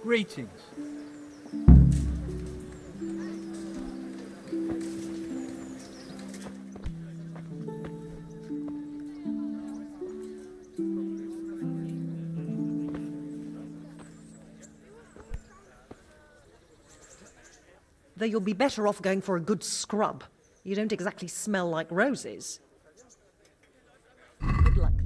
Greetings. Though you'll be better off going for a good scrub. You don't exactly smell like roses. Good luck, then.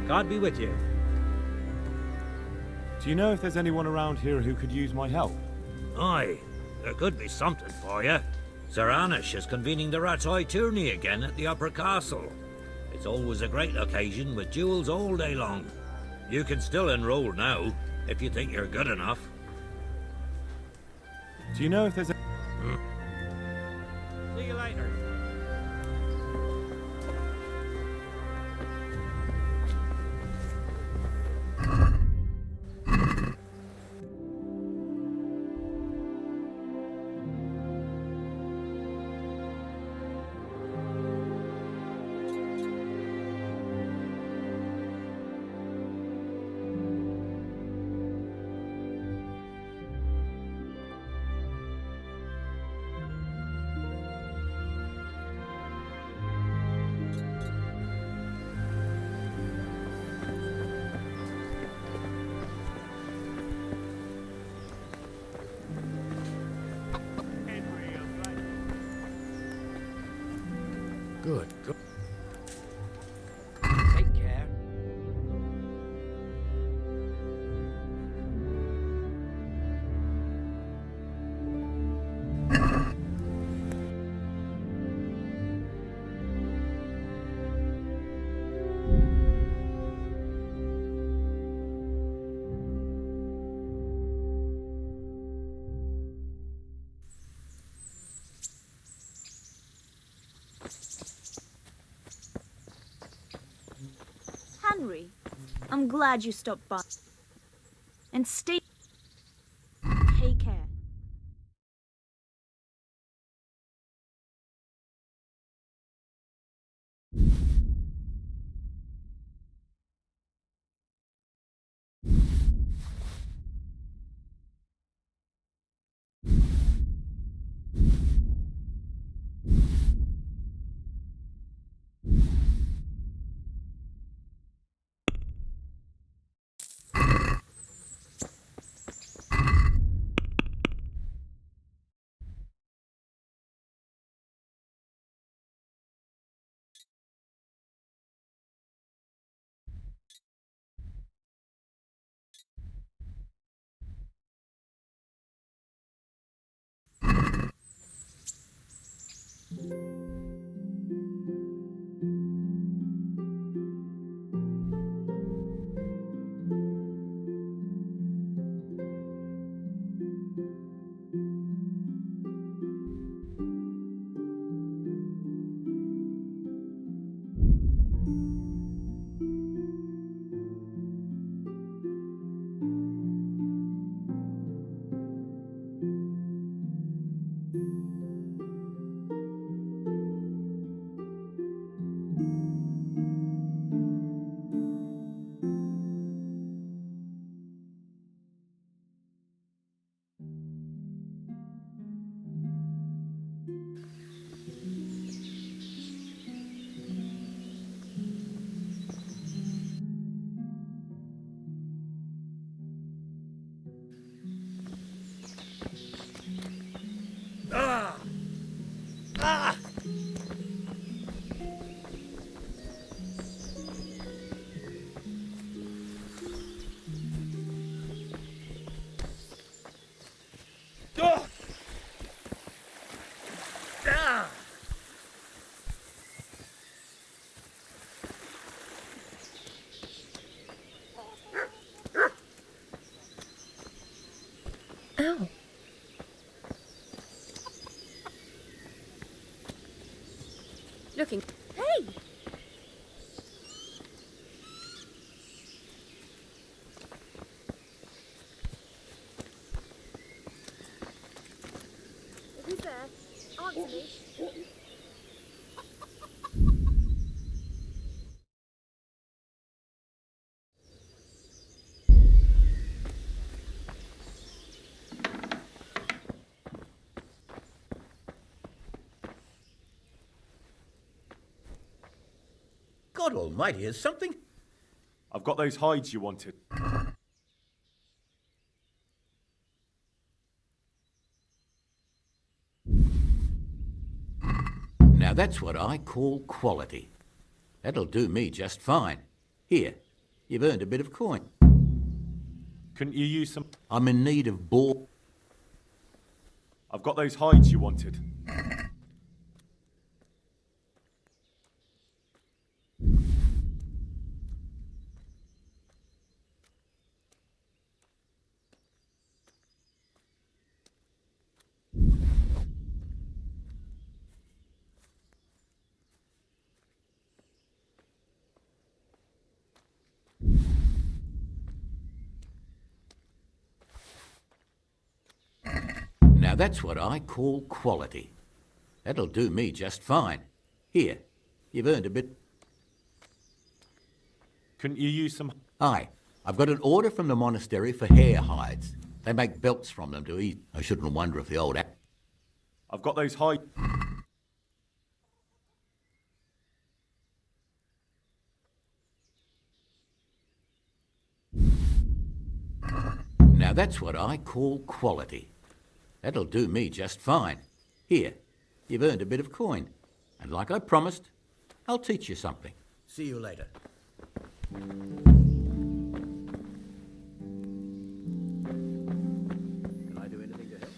God be with you. Do you know if there's anyone around here who could use my help? Aye, there could be something for you. Sir Anish is convening the Rat's Eye tourney again at the Upper Castle. It's always a great occasion with duels all day long. You can still enroll now, if you think you're good enough. Do you know if there's a... See you later. Good. Take care. Henry, I'm glad you stopped by. And stay. Take care. Ow. Looking. Hey! Who's there? Answer me. God almighty, is something? I've got those hides you wanted. Now that's what I call quality. That'll do me just fine. Here, you've earned a bit of coin. Couldn't you use some? I'm in need of boar. I've got those hides you wanted. Now that's what I call quality. That'll do me just fine. Here, you've earned a bit. Couldn't you use some? Aye, I've got an order from the monastery for hare hides. They make belts from them to eat. I shouldn't wonder if the old... I've got those hides. Now that's what I call quality. That'll do me just fine. Here, you've earned a bit of coin. And like I promised, I'll teach you something. See you later. Can I do anything to help?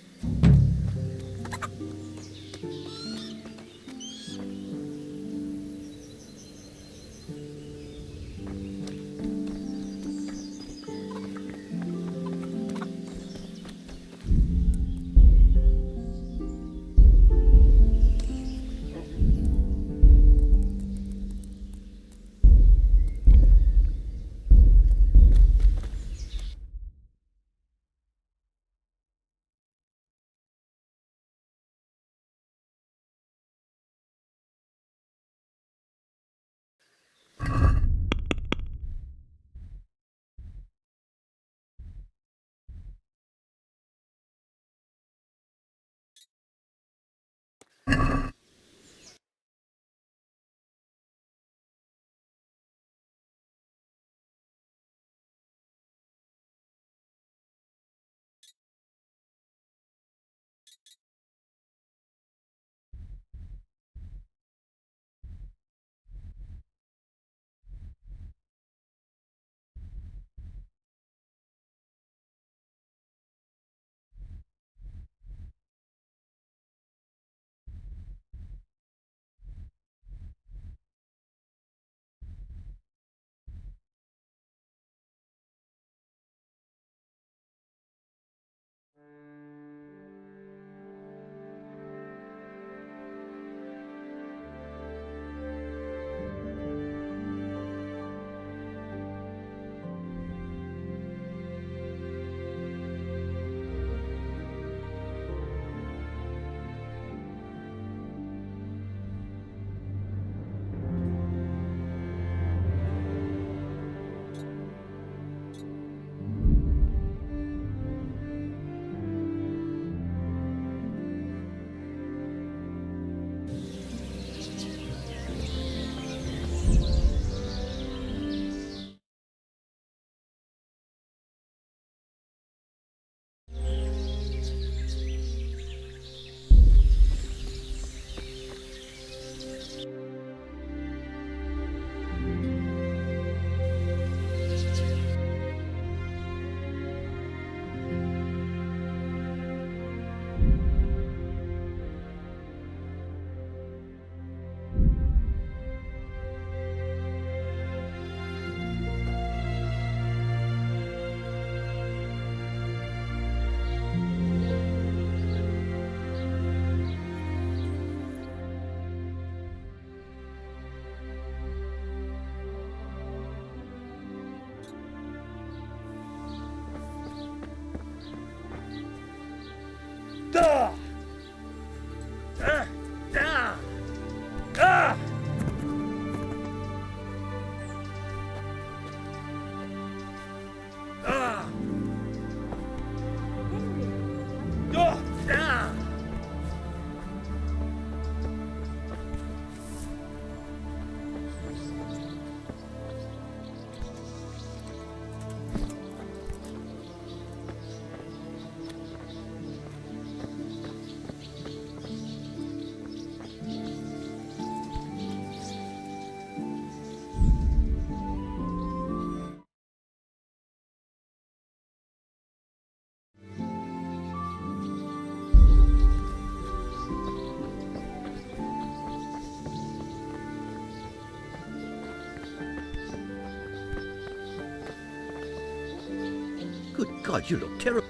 Good God, you look terrible.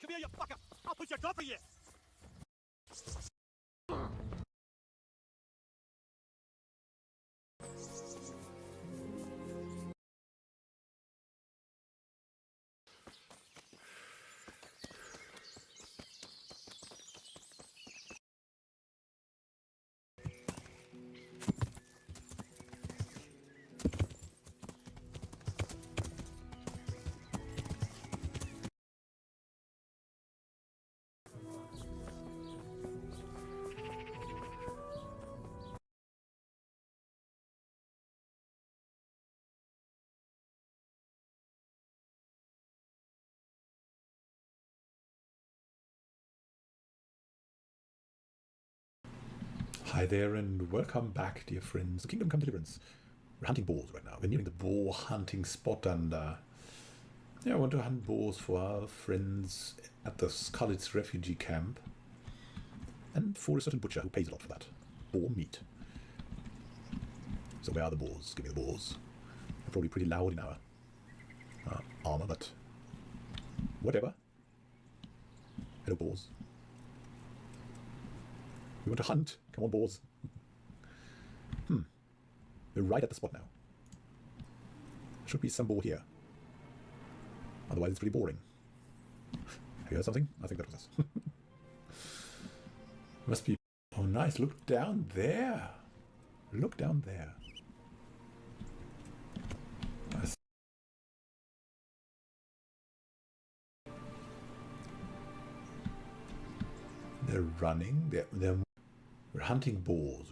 Come here, you fucker! I'll put your gun for you! Hi there and welcome back, dear friends. Kingdom Come Deliverance. We're hunting boars right now. We're nearing the boar hunting spot and I want to hunt boars for our friends at the Scarlet's refugee camp and for a certain butcher who pays a lot for that. Boar meat. So where are the boars? Give me the boars. They're probably pretty loud in our armor, but whatever. Hello, boars. We want to hunt. Come on, boars. We're right at the spot now. Should be some boar here. Otherwise it's pretty boring. Have you heard something? I think that was us. Must be... Oh, nice. Look down there. Look down there. They're running. We're hunting boars.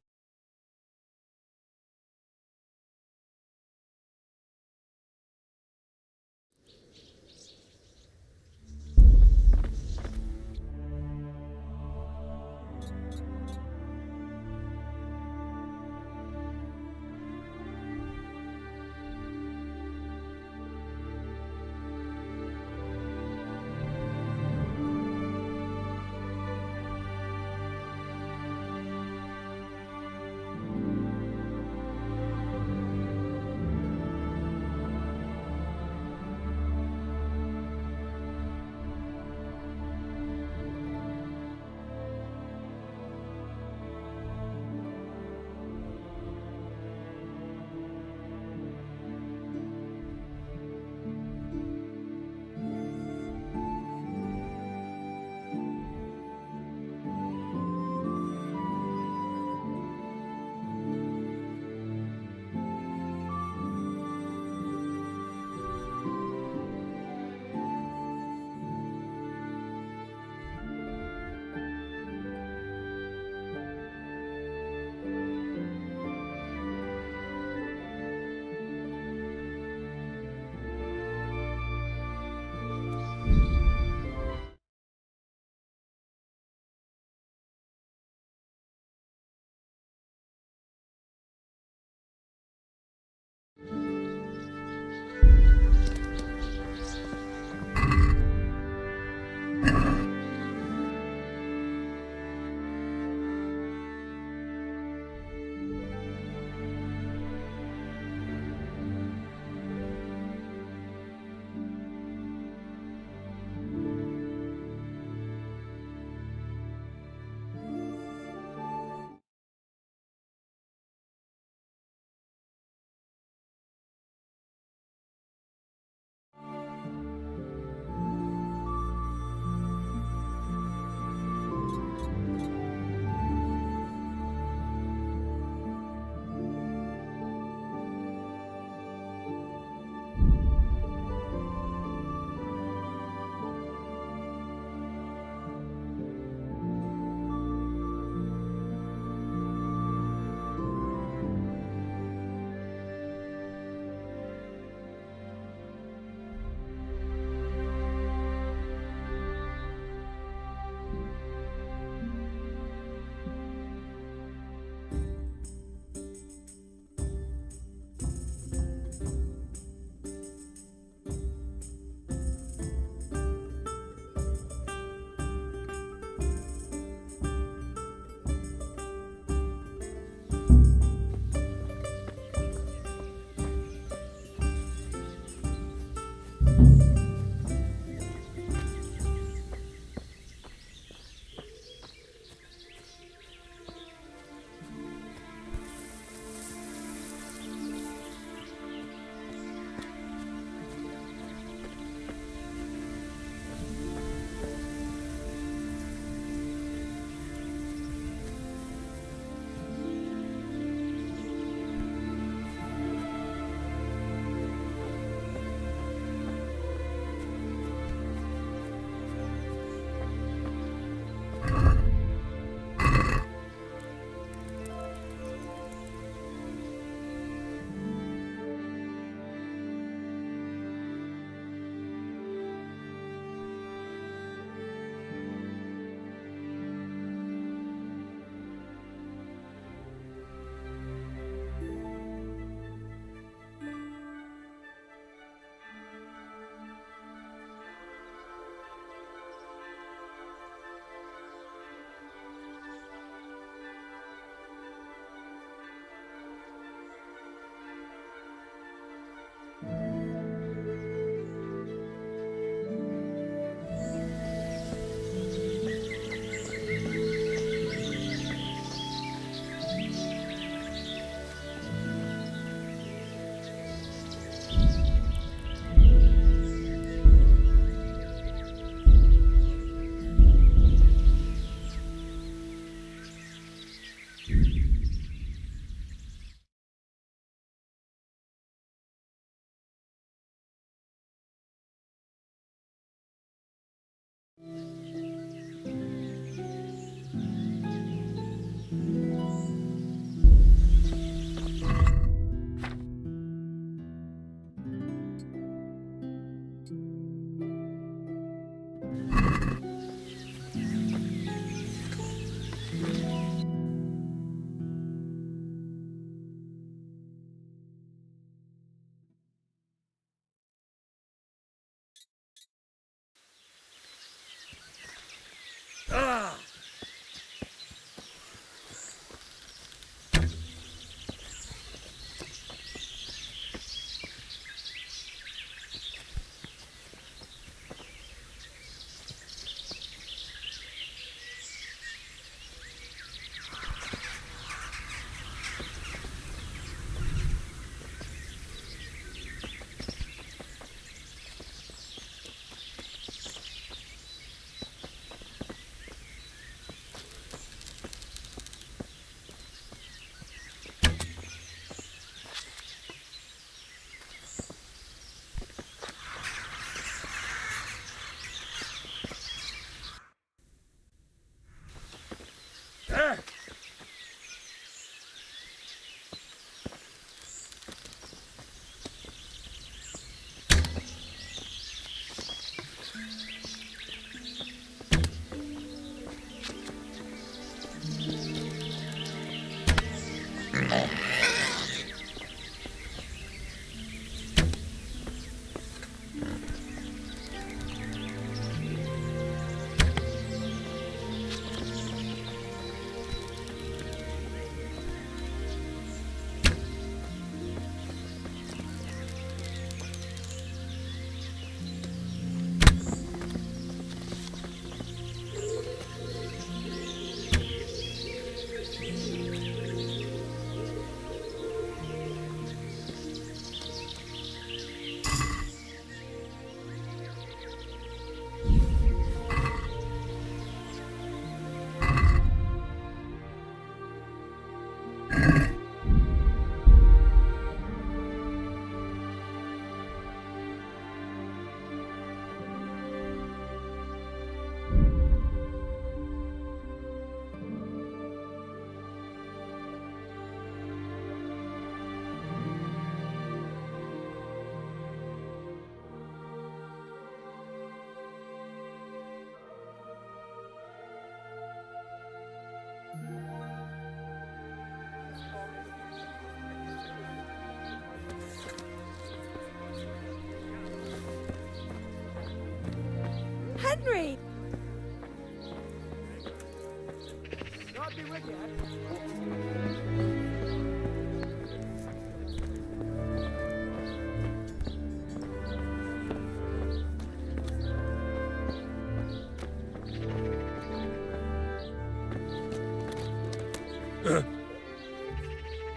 Henry!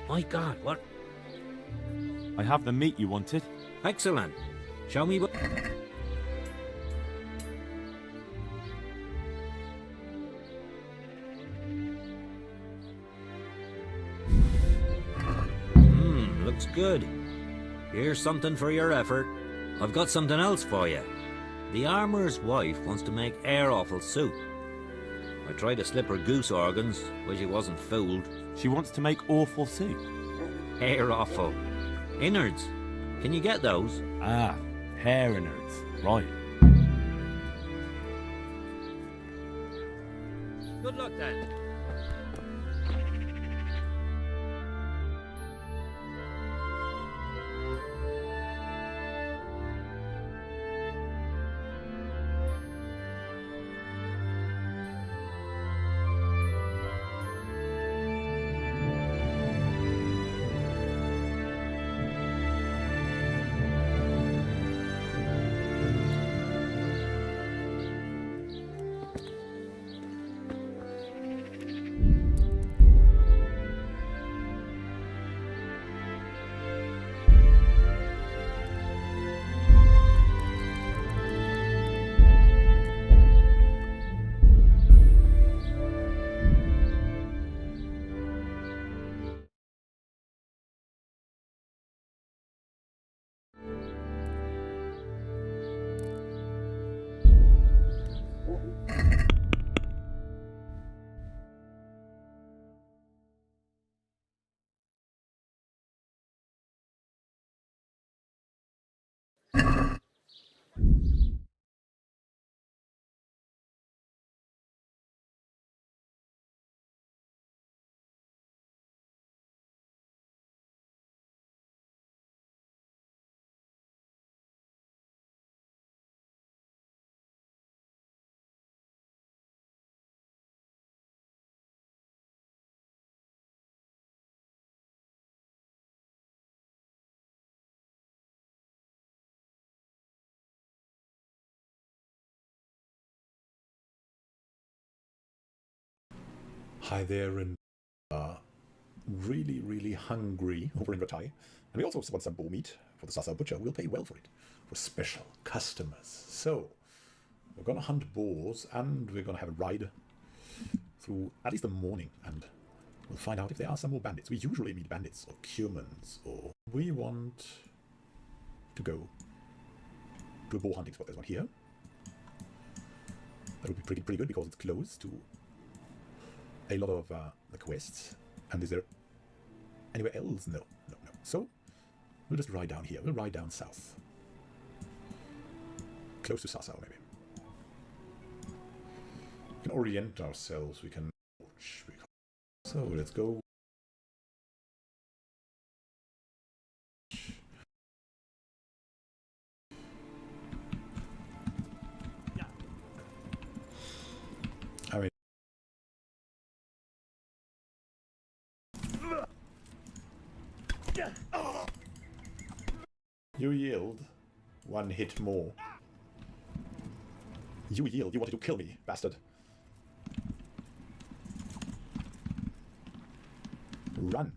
My God, what? I have the meat you wanted. Excellent. Show me what... Looks good. Here's something for your effort. I've got something else for you. The armourer's wife wants to make air-offal soup. I tried to slip her goose organs, but she wasn't fooled. She wants to make awful soup. Air-offal. Innards. Can you get those? Ah, hair innards. Right. Good luck then. Hi there, and really, really hungry over in Ratai. And we also want some boar meat for the Sasa butcher. We'll pay well for it, for special customers. So, we're going to hunt boars, and we're going to have a ride through at least the morning, and we'll find out if there are some more bandits. We usually meet bandits or cumans, or we want to go to a boar hunting spot. There's one here. That would be pretty good because it's close to a lot of the quests. And is there anywhere else? No. So we'll just ride down here. We'll ride down south, close to Sasau maybe. We can orient ourselves. We can. So let's go. I mean, you yield. One hit more. You yield. You wanted to kill me, bastard. Run.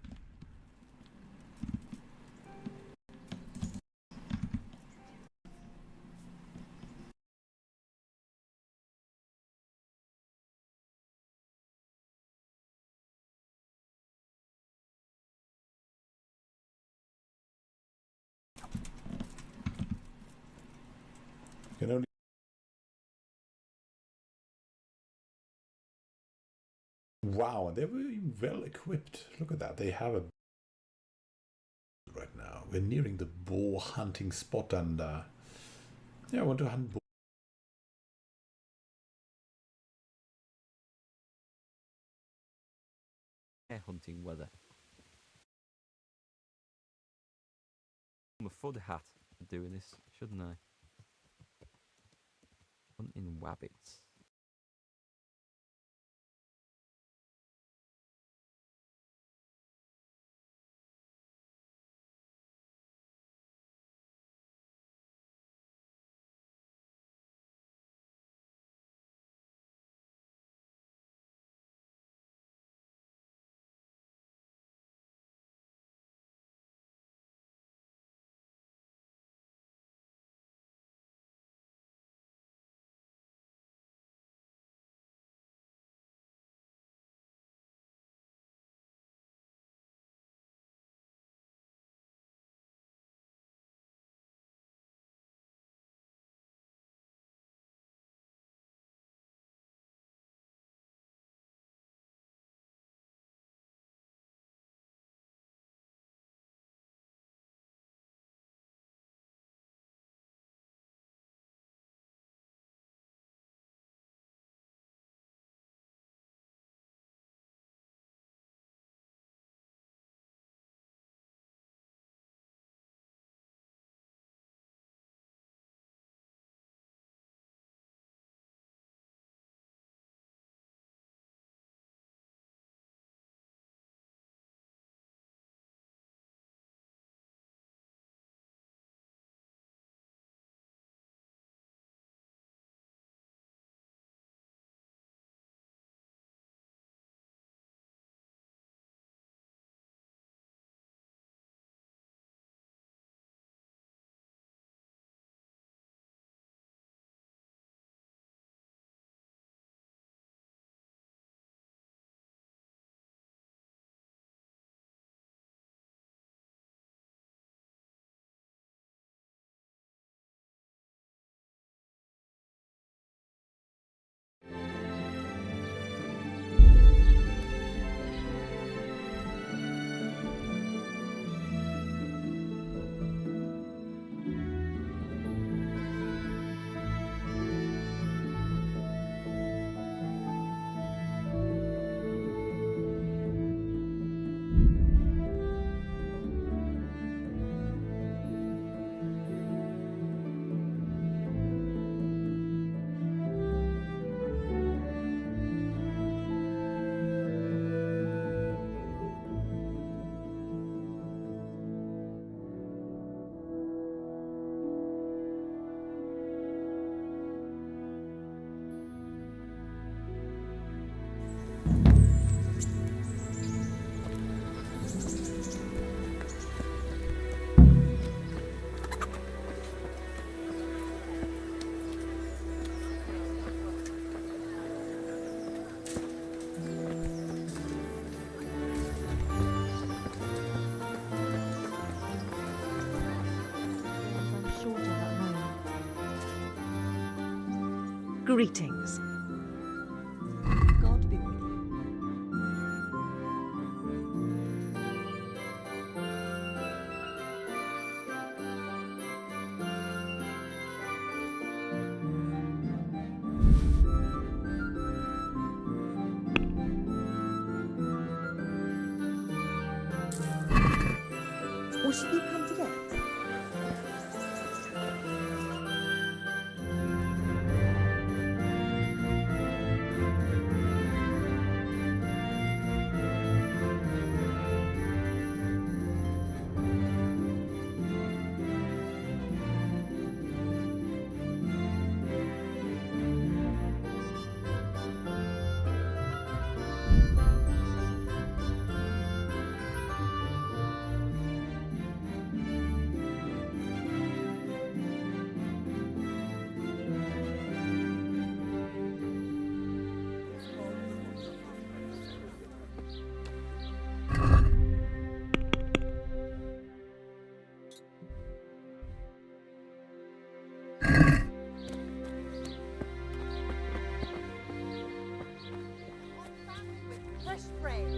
You can only. Wow, they're very well equipped. Look at that. They have a. Right now, we're nearing the boar hunting spot, and yeah, I want to hunt boar. Hair hunting weather. I'm a fud hat for doing this, shouldn't I? Hunting wabbits. Greetings. God be with you. What have you come to get? Fresh bread.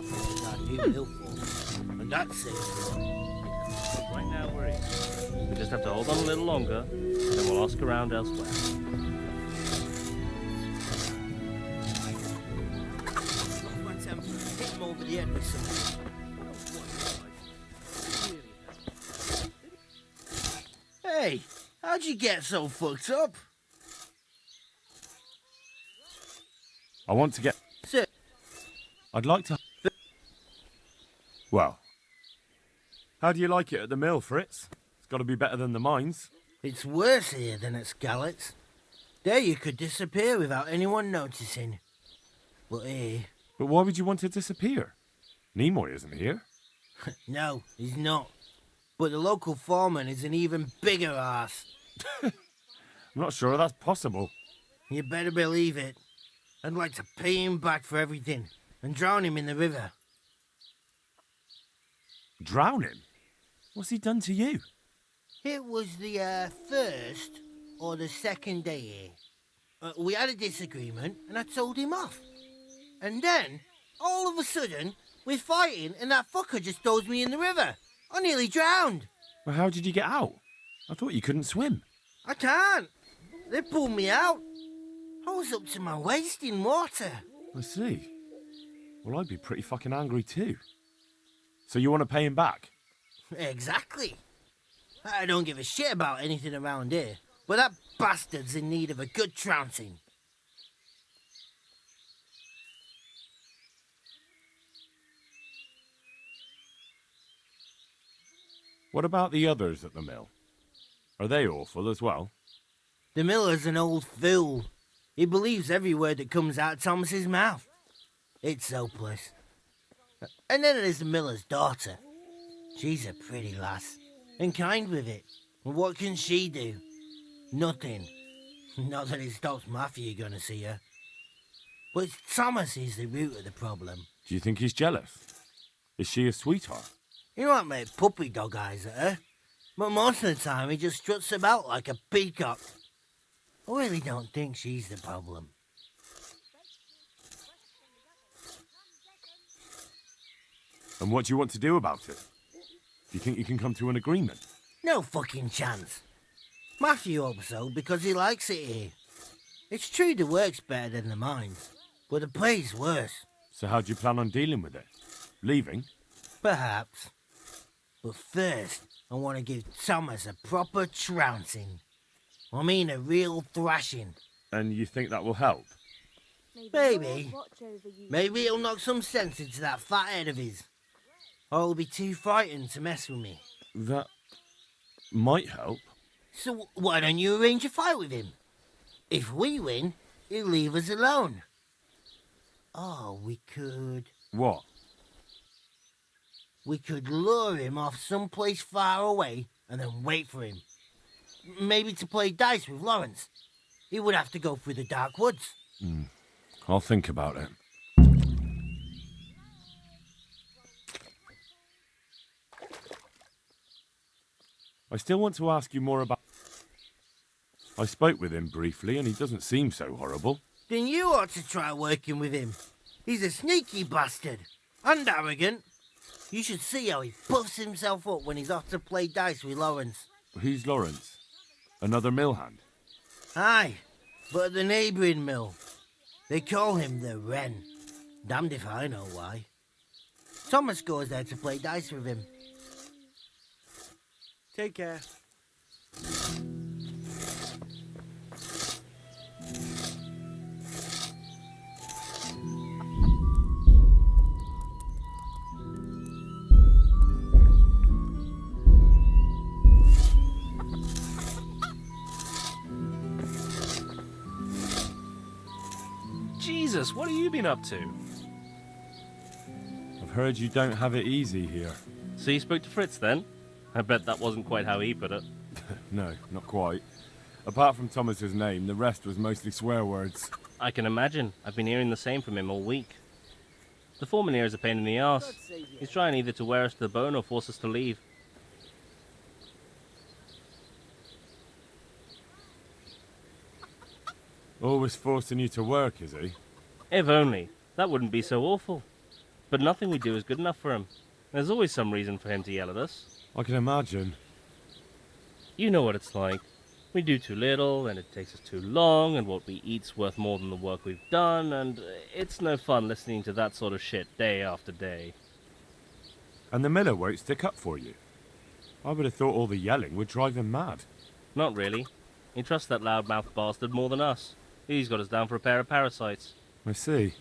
half our new mill for. And that's it. Right now we're in. We just have to hold on a little longer, and then we'll ask around elsewhere. Hit him over the head with something. Hey, how'd you get so fucked up? I want to get... Sir. I'd like to... Well, how do you like it at the mill, Fritz? It's got to be better than the mines. It's worse here than at Scarlett's. There you could disappear without anyone noticing. But here... But why would you want to disappear? Nimoy isn't here. No, he's not. But the local foreman is an even bigger ass. I'm not sure that's possible. You better believe it. I'd like to pay him back for everything and drown him in the river. Drown him? What's he done to you? It was the first or the second day here. We had a disagreement and I told him off. And then, all of a sudden, we're fighting and that fucker just throws me in the river. I nearly drowned. Well, how did you get out? I thought you couldn't swim. I can't. They pulled me out. I was up to my waist in water. I see. Well, I'd be pretty fucking angry too. So you want to pay him back? Exactly. I don't give a shit about anything around here, but that bastard's in need of a good trouncing. What about the others at the mill? Are they awful as well? The miller's an old fool. He believes every word that comes out of Thomas's mouth. It's hopeless. And then there's the miller's daughter. She's a pretty lass, and kind with it. And what can she do? Nothing. Not that it stops Matthew gonna see her. But Thomas is the root of the problem. Do you think he's jealous? Is she a sweetheart? He might make puppy dog eyes at her, but most of the time he just struts about like a peacock. I really don't think she's the problem. And what do you want to do about it? Do you think you can come to an agreement? No fucking chance. Matthew hopes so because he likes it here. It's true the work's better than the mines, but the pay's worse. So how do you plan on dealing with it? Leaving? Perhaps. But first, I want to give Thomas a proper trouncing. I mean a real thrashing. And you think that will help? Maybe. Maybe it'll knock some sense into that fat head of his. Or he'll be too frightened to mess with me. That might help. So why don't you arrange a fight with him? If we win, he'll leave us alone. Oh, we could... What? We could lure him off someplace far away and then wait for him. Maybe to play dice with Lawrence. He would have to go through the dark woods. I'll think about it. I still want to ask you more about... I spoke with him briefly and he doesn't seem so horrible. Then you ought to try working with him. He's a sneaky bastard. And arrogant. You should see how he puffs himself up when he's off to play dice with Lawrence. Who's Lawrence? Another mill hand? Aye, but at the neighbouring mill. They call him the Wren. Damned if I know why. Thomas goes there to play dice with him. Take care. Jesus, what have you been up to? I've heard you don't have it easy here. So you spoke to Fritz then? I bet that wasn't quite how he put it. No, not quite. Apart from Thomas's name, the rest was mostly swear words. I can imagine. I've been hearing the same from him all week. The foreman here is a pain in the arse. He's trying either to wear us to the bone or force us to leave. Always forcing you to work, is he? If only. That wouldn't be so awful. But nothing we do is good enough for him. There's always some reason for him to yell at us. I can imagine. You know what it's like. We do too little, and it takes us too long, and what we eat's worth more than the work we've done, and it's no fun listening to that sort of shit day after day. And the miller won't stick up for you. I would have thought all the yelling would drive him mad. Not really. He trusts that loudmouth bastard more than us. He's got us down for a pair of parasites. I see.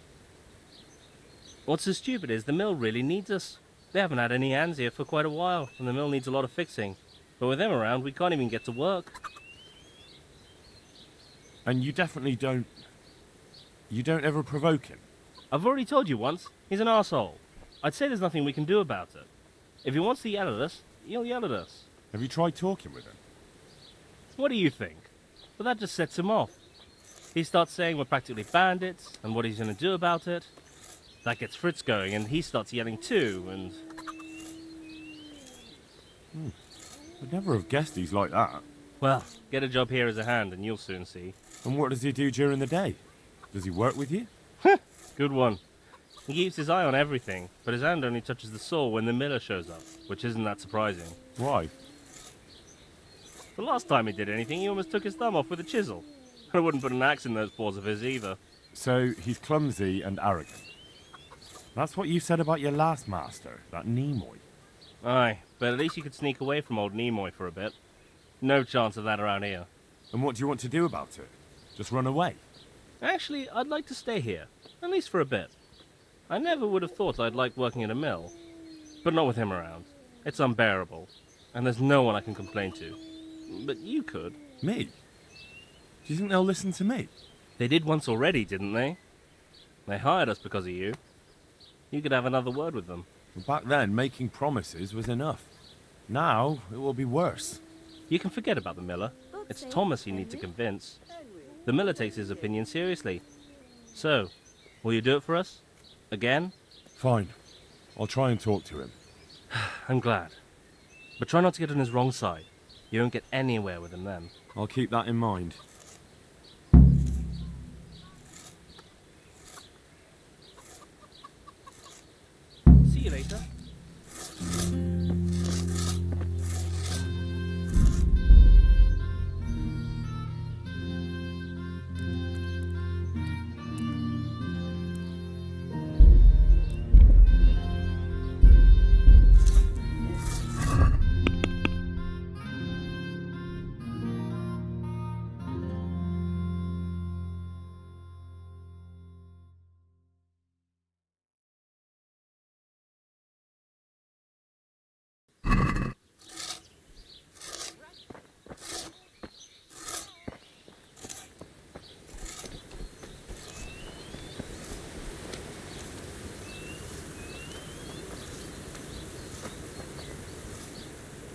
What's so stupid is the mill really needs us. They haven't had any hands here for quite a while, and the mill needs a lot of fixing. But with them around, we can't even get to work. And you definitely don't... You don't ever provoke him? I've already told you once, he's an arsehole. I'd say there's nothing we can do about it. If he wants to yell at us, he'll yell at us. Have you tried talking with him? What do you think? But that just sets him off. He starts saying we're practically bandits, and what he's going to do about it. That gets Fritz going, and he starts yelling too, and... I'd never have guessed he's like that. Well, get a job here as a hand, and you'll soon see. And what does he do during the day? Does he work with you? Good one. He keeps his eye on everything, but his hand only touches the saw when the miller shows up, which isn't that surprising. Why? The last time he did anything, he almost took his thumb off with a chisel. I wouldn't put an axe in those paws of his either. So he's clumsy and arrogant. That's what you said about your last master, that Nimoy. Aye, but at least you could sneak away from old Nimoy for a bit. No chance of that around here. And what do you want to do about it? Just run away? Actually, I'd like to stay here, at least for a bit. I never would have thought I'd like working in a mill, but not with him around. It's unbearable, and there's no one I can complain to. But you could. Me? Do you think they'll listen to me? They did once already, didn't they? They hired us because of you. You could have another word with them. Back then, making promises was enough. Now, it will be worse. You can forget about the miller. It's Thomas you need to convince. The miller takes his opinion seriously. So, will you do it for us? Again? Fine. I'll try and talk to him. I'm glad. But try not to get on his wrong side. You won't get anywhere with him then. I'll keep that in mind. See you later.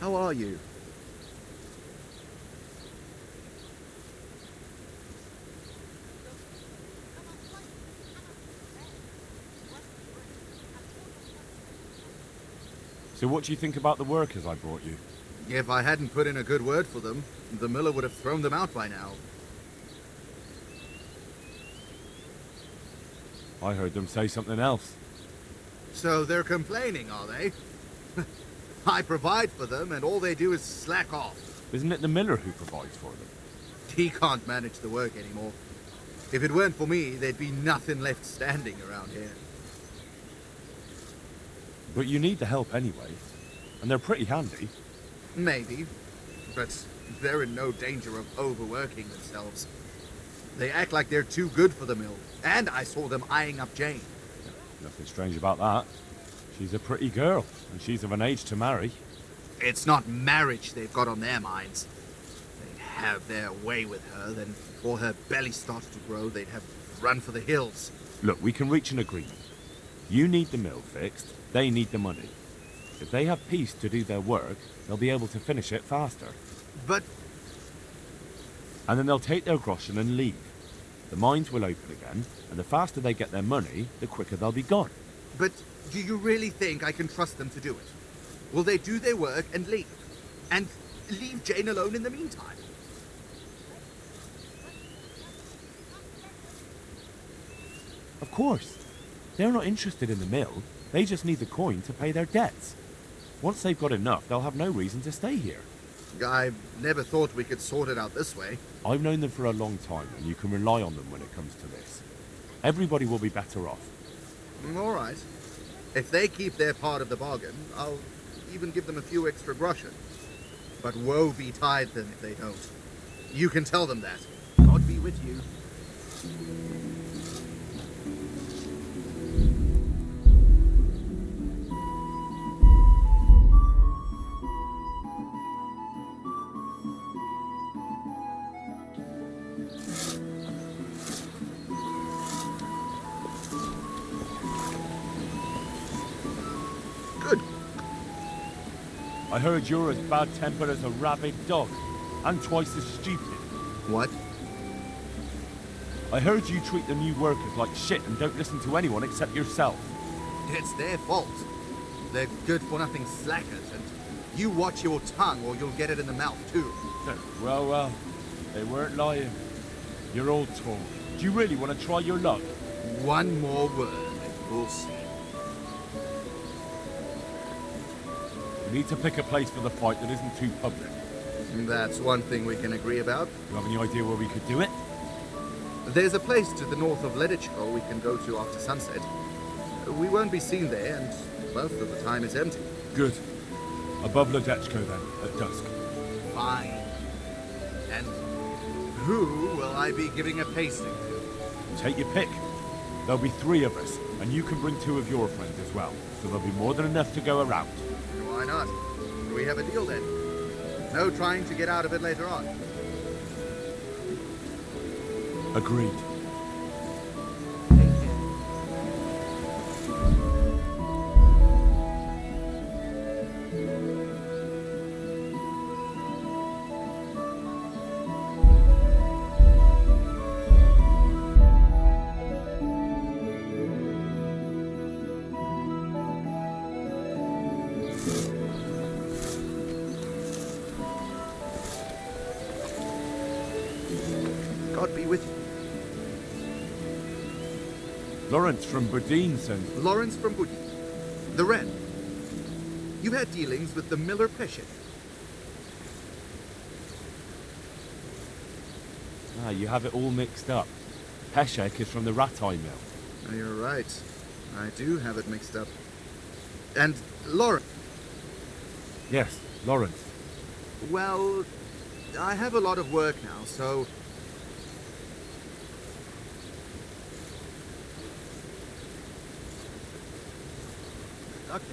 How are you? So what do you think about the workers I brought you? If I hadn't put in a good word for them, the miller would have thrown them out by now. I heard them say something else. So they're complaining, are they? I provide for them, and all they do is slack off. Isn't it the miller who provides for them? He can't manage the work anymore. If it weren't for me, there'd be nothing left standing around here. But you need the help anyway. And they're pretty handy. Maybe, but they're in no danger of overworking themselves. They act like they're too good for the mill, and I saw them eyeing up Jane. Nothing strange about that. She's a pretty girl, and she's of an age to marry. It's not marriage they've got on their minds. They'd have their way with her, then before her belly started to grow, they'd have run for the hills. Look, we can reach an agreement. You need the mill fixed, they need the money. If they have peace to do their work, they'll be able to finish it faster. But... And then they'll take their groschen and leave. The mines will open again, and the faster they get their money, the quicker they'll be gone. But do you really think I can trust them to do it? Will they do their work and leave? And leave Jane alone in the meantime? Of course. They're not interested in the mill. They just need the coin to pay their debts. Once they've got enough, they'll have no reason to stay here. I never thought we could sort it out this way. I've known them for a long time, and you can rely on them when it comes to this. Everybody will be better off. All right. If they keep their part of the bargain, I'll even give them a few extra groschen. But woe betide them if they don't. You can tell them that. God be with you. I heard you're as bad-tempered as a rabid dog, and twice as stupid. What? I heard you treat the new workers like shit and don't listen to anyone except yourself. It's their fault. They're good-for-nothing slackers, and you watch your tongue or you'll get it in the mouth too. Well, they weren't lying. You're all torn. Do you really want to try your luck? One more word, and we'll see. We need to pick a place for the fight that isn't too public. That's one thing we can agree about. You have any idea where we could do it? There's a place to the north of Ledichko we can go to after sunset. We won't be seen there, and most of the time it's empty. Good. Above Ledechko then, at dusk. Fine. And who will I be giving a pasting to? Take your pick. There'll be 3 of us, and you can bring 2 of your friends as well, so there'll be more than enough to go around. Why not? We have a deal then. No trying to get out of it later on. Agreed. God be with you. Lawrence from Boudin sends... Lawrence from Boudin. The Wren. You had dealings with the Miller Peshet. Ah, you have it all mixed up. Peshek is from the Ratai mill. Oh, you're right. I do have it mixed up. And Lawrence. Yes, Lawrence. Well, I have a lot of work now, so... Okay.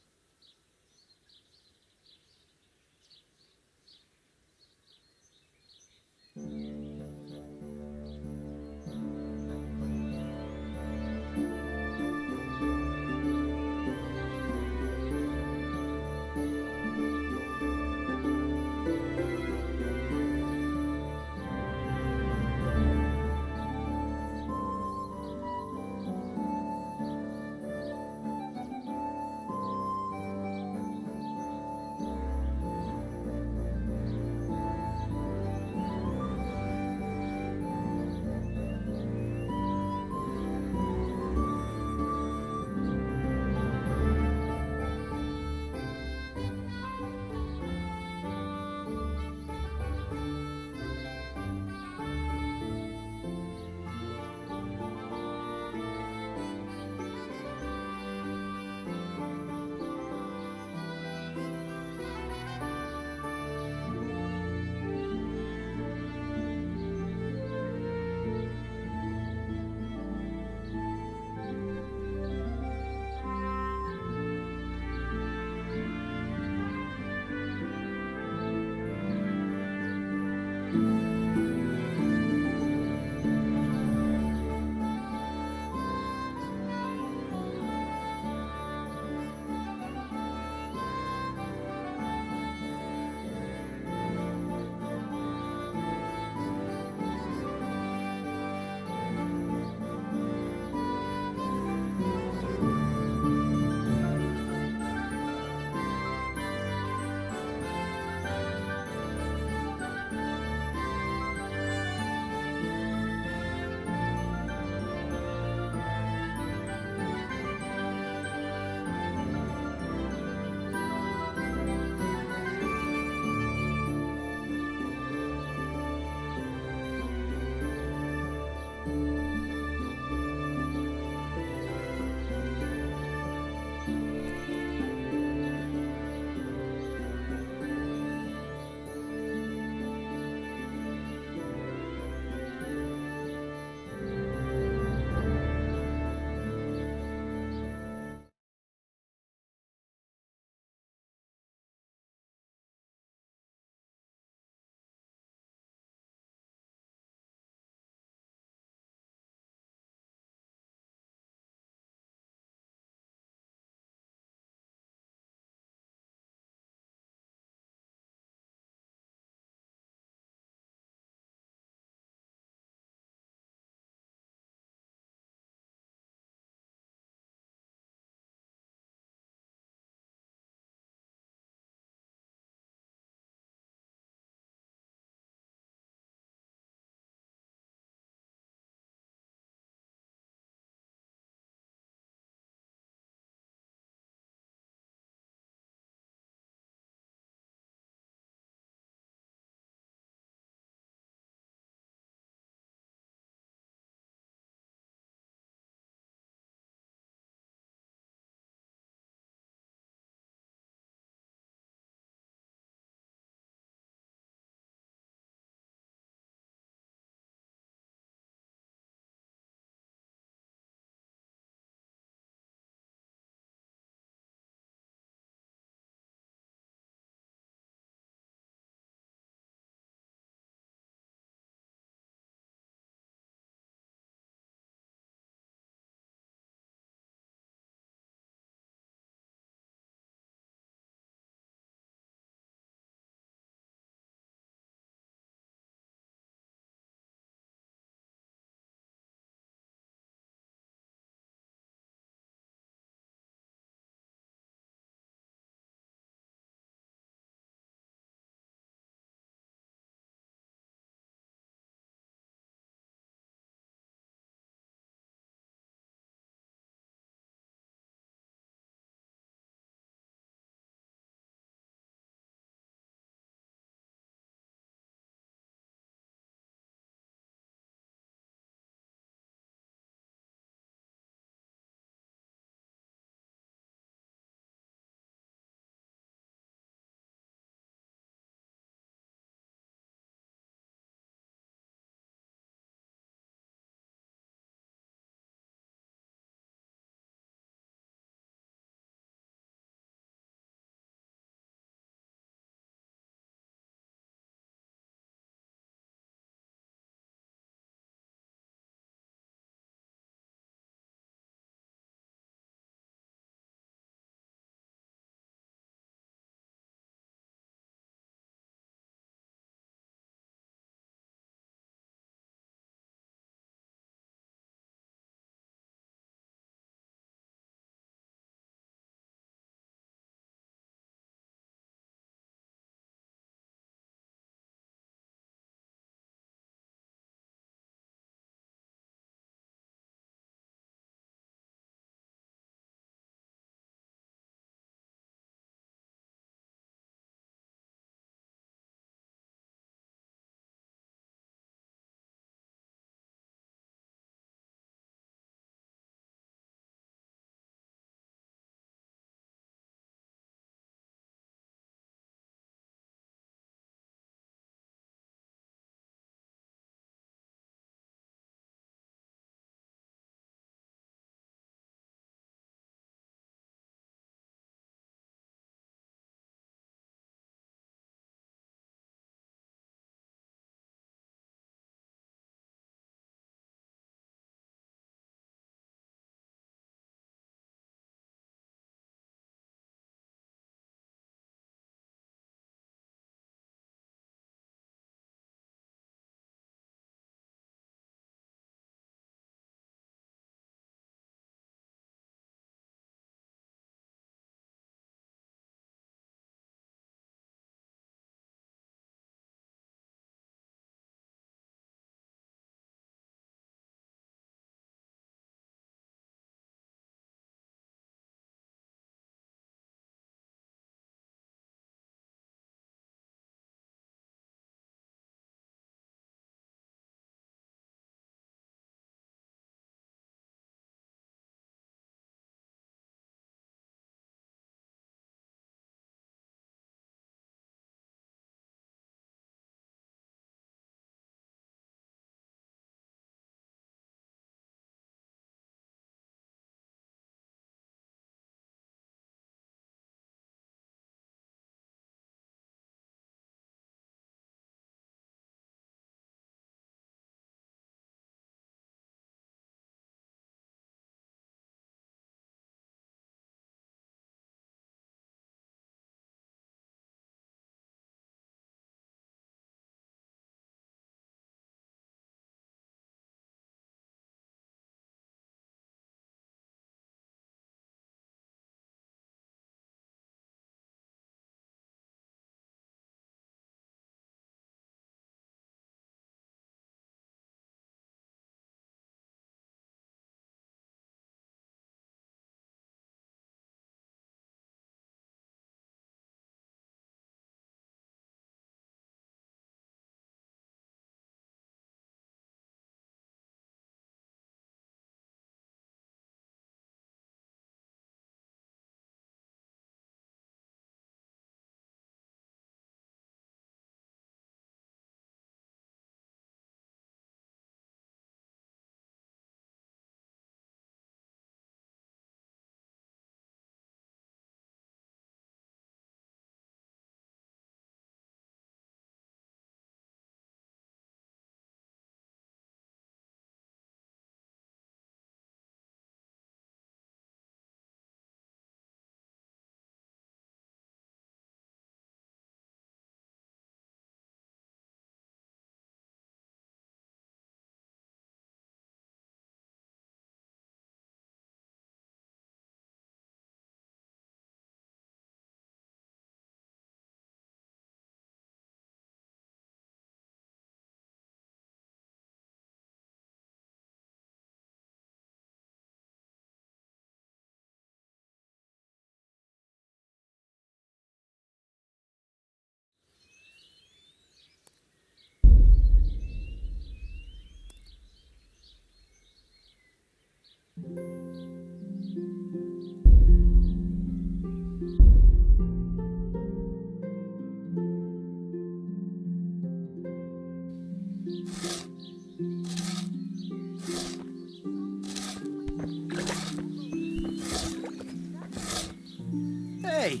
Hey,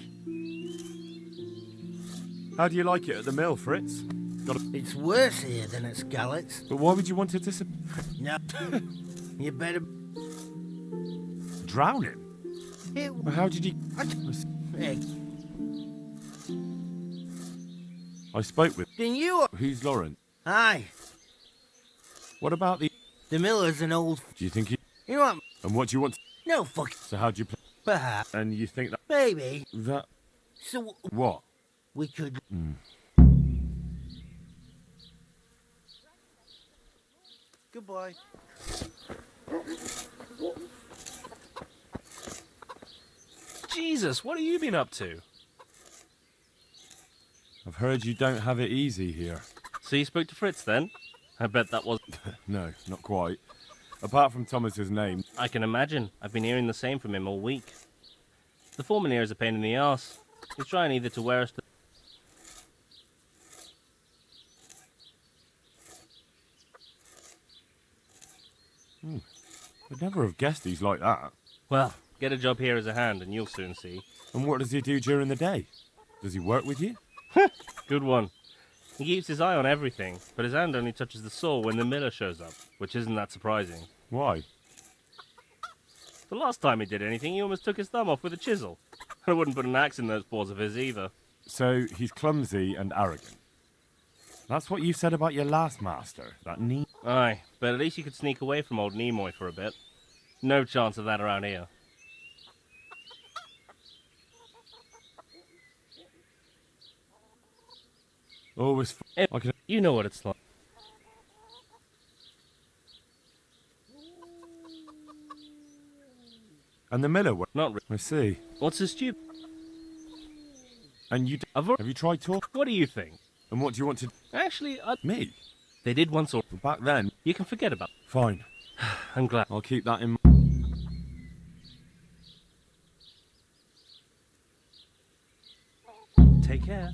How do you like it at the mill, Fritz? it's worse here than at Scarlett's. But why would you want to No, you better... drown him? It... Well, how did you... Hey, I spoke with... then you... Who's Lauren? Aye, What about the... the miller's an old... Do you think he... You know what? And what do you want... No fuck... So how do you... Perhaps. And you think that... Maybe. That... So What? we could... Goodbye. Jesus, what have you been up to? I've heard you don't have it easy here. So you spoke to Fritz then? I bet that was... No, not quite. Apart from Thomas's name. I can imagine. I've been hearing the same from him all week. The foreman here is a pain in the arse. He's trying either to wear us to... I'd never have guessed he's like that. Well, get a job here as a hand and you'll soon see. And what does he do during the day? Does he work with you? Good one. He keeps his eye on everything, but his hand only touches the saw when the miller shows up, which isn't that surprising. Why? The last time he did anything, he almost took his thumb off with a chisel. I wouldn't put an axe in those paws of his either. So he's clumsy and arrogant. That's what you said about your last master, that knee. Aye, but at least you could sneak away from old Nimoy for a bit. No chance of that around here. Always. I can... You know what it's like. And the miller. Not really. I see. What's so stupid? And you. Have you tried talking? What do you think? And what do you want to? Actually, Me? they did once or... Back then. You can forget about it. Fine. I'm glad. I'll keep that in. Take care.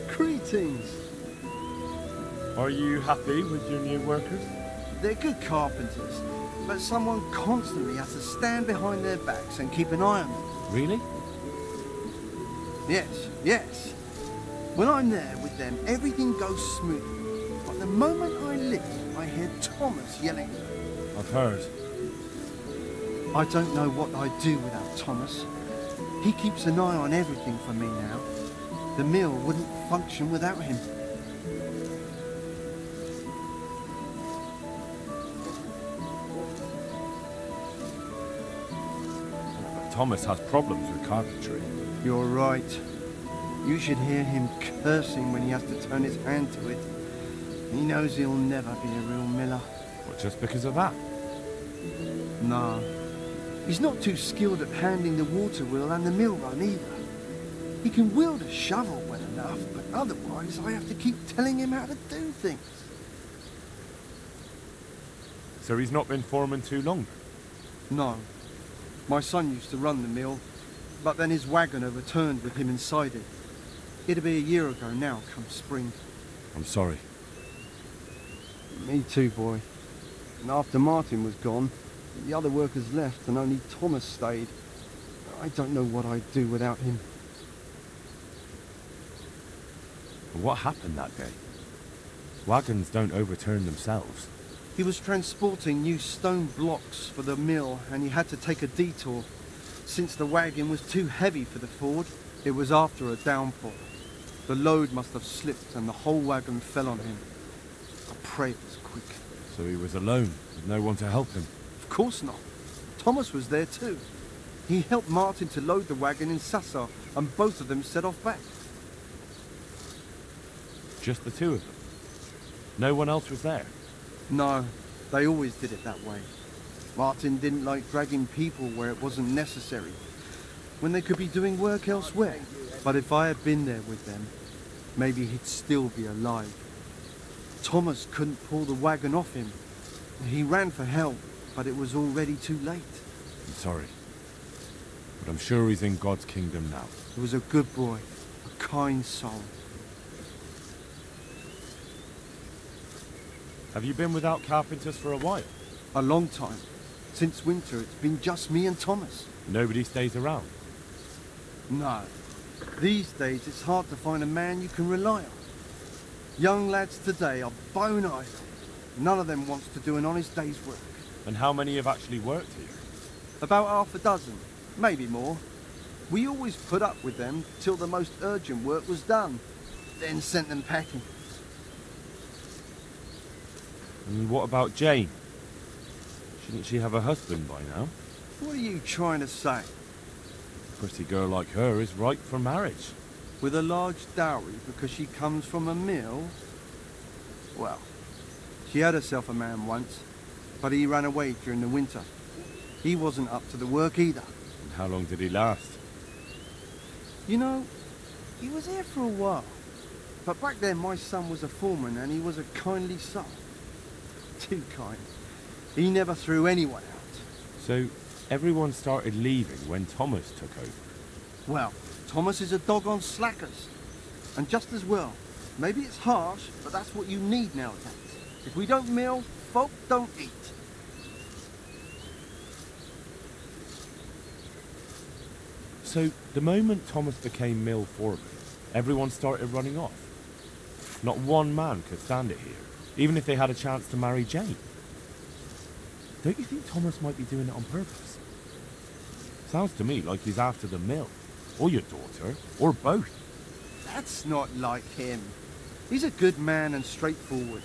Greetings. Are you happy with your new workers? They're good carpenters, but someone constantly has to stand behind their backs and keep an eye on them. Really? Yes. When I'm there with them, everything goes smoothly. But the moment I leave, I hear Thomas yelling. I've heard. I don't know what I'd do without Thomas. He keeps an eye on everything for me now. The mill wouldn't function without him. Thomas has problems with carpentry. You're right. You should hear him cursing when he has to turn his hand to it. He knows he'll never be a real miller. Well, just because of that? No. He's not too skilled at handling the water wheel and the mill run either. He can wield a shovel well enough, but otherwise I have to keep telling him how to do things. So he's not been foreman too long? No. My son used to run the mill, but then his wagon overturned with him inside it. It'll be a year ago now, come spring. I'm sorry. Me too, boy. And after Martin was gone, the other workers left and only Thomas stayed. I don't know what I'd do without him. What happened that day? Wagons don't overturn themselves. He was transporting new stone blocks for the mill and he had to take a detour. Since the wagon was too heavy for the ford, it was after a downpour. The load must have slipped and the whole wagon fell on him. I pray it was quick. So he was alone, with no one to help him? Of course not. Thomas was there too. He helped Martin to load the wagon in Sassar, and both of them set off back. Just the two of them? No one else was there? No, they always did it that way. Martin didn't like dragging people where it wasn't necessary, when they could be doing work elsewhere. But if I had been there with them, maybe he'd still be alive. Thomas couldn't pull the wagon off him. He ran for help, but it was already too late. I'm sorry, but I'm sure he's in God's kingdom now. He was a good boy, a kind soul. Have you been without carpenters for a while? A long time. Since winter, it's been just me and Thomas. Nobody stays around? No. These days, it's hard to find a man you can rely on. Young lads today are bone idle. None of them wants to do an honest day's work. And how many have actually worked here? About half a dozen, maybe more. We always put up with them till the most urgent work was done, then sent them packing. And what about Jane? Shouldn't she have a husband by now? What are you trying to say? A pretty girl like her is ripe for marriage. With a large dowry because she comes from a mill? Well, she had herself a man once, but he ran away during the winter. He wasn't up to the work either. And how long did he last? You know, he was here for a while. But back then my son was a foreman and he was a kindly soul. Too kind. He never threw anyone out. So everyone started leaving when Thomas took over? Well, Thomas is a dog on slackers. And just as well. Maybe it's harsh, but that's what you need nowadays. If we don't mill, folk don't eat. So the moment Thomas became mill foreman, everyone started running off? Not one man could stand it here, even if they had a chance to marry Jane. Don't you think Thomas might be doing it on purpose? Sounds to me like he's after the mill, or your daughter, or both. That's not like him. He's a good man and straightforward.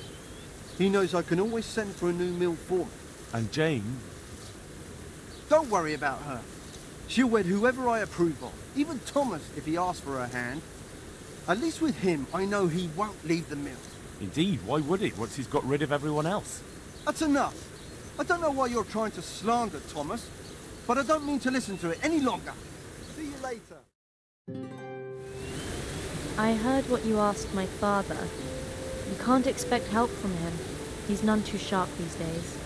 He knows I can always send for a new mill foreman. And Jane? Don't worry about her. She'll wed whoever I approve of, even Thomas if he asks for her hand. At least with him, I know he won't leave the mill. Indeed, why would he, once he's got rid of everyone else? That's enough. I don't know why you're trying to slander Thomas, but I don't mean to listen to it any longer. See you later. I heard what you asked my father. You can't expect help from him. He's none too sharp these days.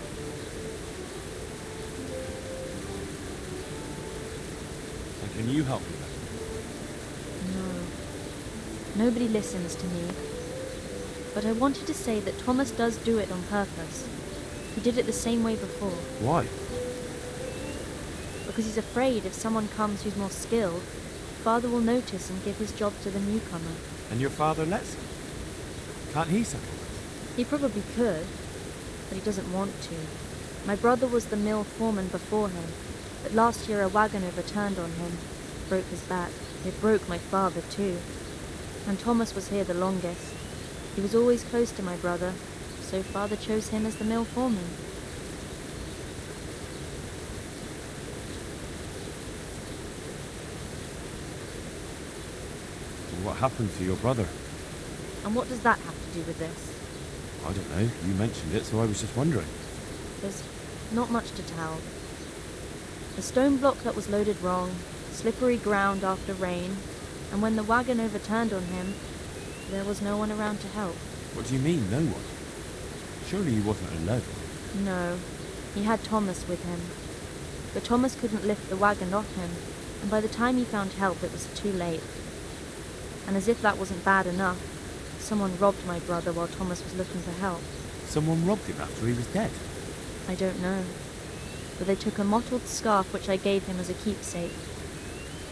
And can you help me then? No. Nobody listens to me. But I wanted to say that Thomas does do it on purpose. He did it the same way before. Why? Because he's afraid if someone comes who's more skilled, Father will notice and give his job to the newcomer. And your father lets him? Can't he settle it? He probably could, but he doesn't want to. My brother was the mill foreman before him, but last year a wagon overturned on him, broke his back. It broke my father too. And Thomas was here the longest. He was always close to my brother, so Father chose him as the mill foreman. And what happened to your brother? And what does that have to do with this? I don't know. You mentioned it, so I was just wondering. There's not much to tell. The stone block that was loaded wrong, slippery ground after rain, and when the wagon overturned on him, there was no one around to help. What do you mean, no one? Surely he wasn't alone. No, he had Thomas with him. But Thomas couldn't lift the wagon off him, and by the time he found help it was too late. And as if that wasn't bad enough, someone robbed my brother while Thomas was looking for help. Someone robbed him after he was dead? I don't know. But they took a mottled scarf which I gave him as a keepsake.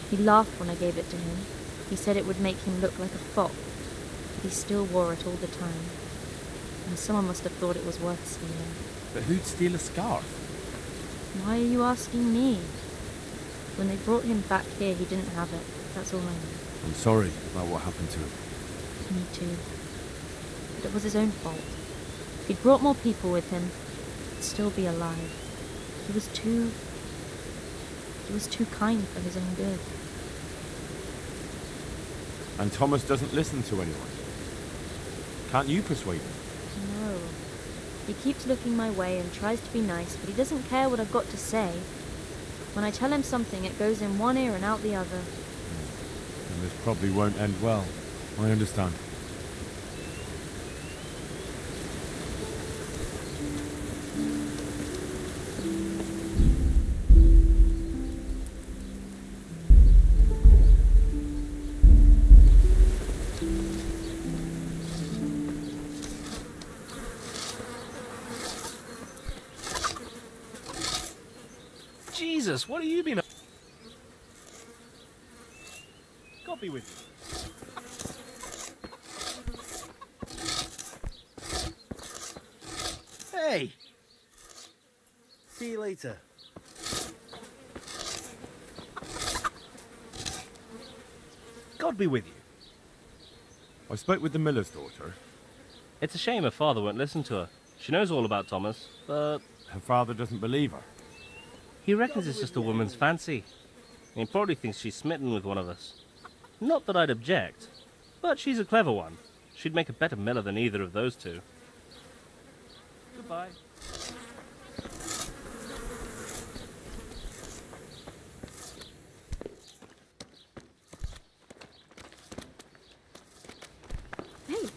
He laughed when I gave it to him. He said it would make him look like a fop. But he still wore it all the time. And someone must have thought it was worth stealing. But who'd steal a scarf? Why are you asking me? When they brought him back here, he didn't have it. That's all I know. I'm sorry about what happened to him. Me too. But it was his own fault. If he'd brought more people with him, he'd still be alive. He was too kind for his own good. And Thomas doesn't listen to anyone. Can't you persuade him? No. He keeps looking my way and tries to be nice, but he doesn't care what I've got to say. When I tell him something, it goes in one ear and out the other. And this probably won't end well. I understand. Jesus, what have you been up? God be with you. Hey! See you later. God be with you. I spoke with the miller's daughter. It's a shame her father won't listen to her. She knows all about Thomas, but Her father doesn't believe her. he reckons it's just a woman's fancy. He probably thinks she's smitten with one of us. Not that I'd object, but she's a clever one. She'd make a better miller than either of those two. Goodbye. Hey!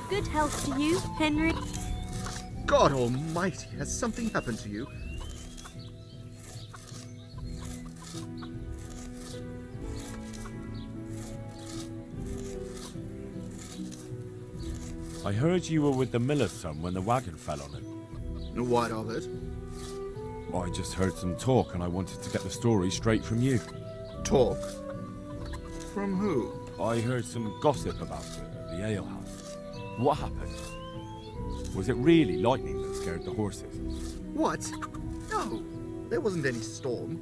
Good health to you, Henry. God almighty, has something happened to you? I heard you were with the miller's son when the wagon fell on him. What of it? I just heard some talk and I wanted to get the story straight from you. Talk? From who? I heard some gossip about it at the alehouse. What happened? Was it really lightning that scared the horses? What? No, there wasn't any storm.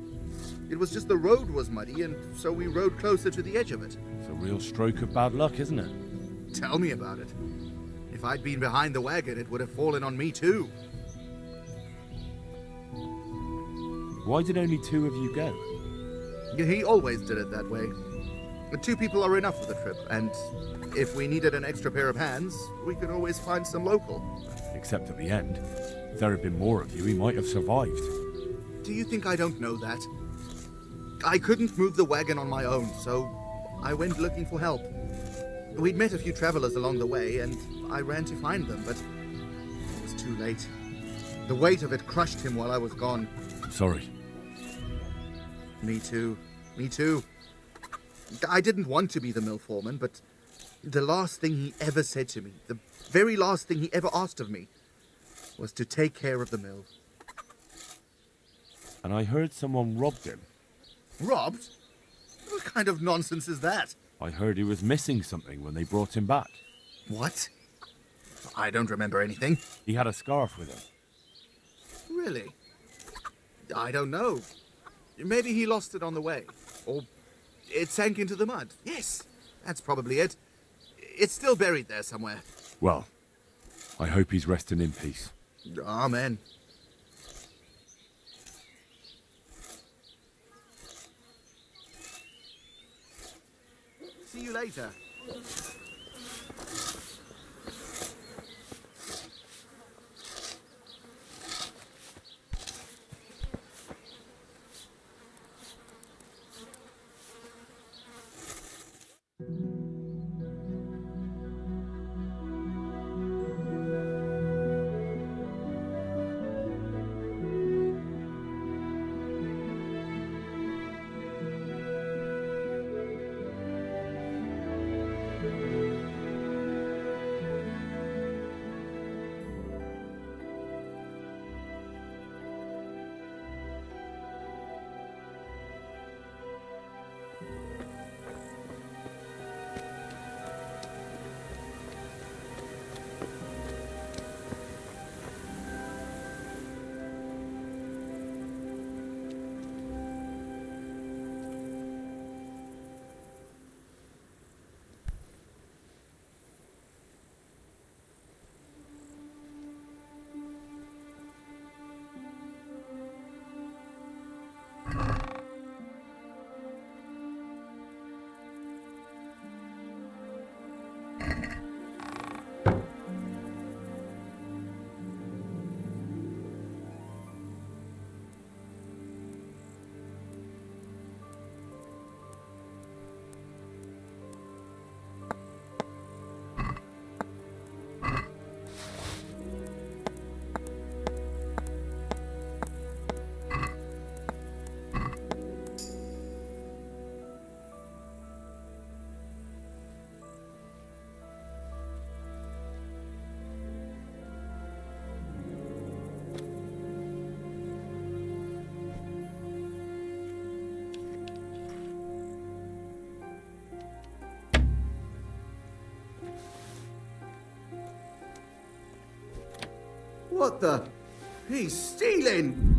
It was just the road was muddy, and so we rode closer to the edge of it. It's a real stroke of bad luck, isn't it? Tell me about it. If I'd been behind the wagon, it would have fallen on me too. Why did only 2 of you go? He always did it that way. 2 people are enough for the trip, and if we needed an extra pair of hands, we could always find some local. Except at the end. If there had been more of you, he might have survived. Do you think I don't know that? I couldn't move the wagon on my own, so I went looking for help. We'd met a few travelers along the way, and I ran to find them, but it was too late. The weight of it crushed him while I was gone. I'm sorry. Me too. Me too. I didn't want to be the mill foreman, but the last thing he ever said to me, the very last thing he ever asked of me, was to take care of the mill. And I heard someone robbed him. Robbed? What kind of nonsense is that? I heard he was missing something when they brought him back. What? I don't remember anything. He had a scarf with him. Really? I don't know. Maybe he lost it on the way. Or it sank into the mud. Yes, that's probably it. It's still buried there somewhere. Well, I hope he's resting in peace. Amen. See you later. What the? He's stealing!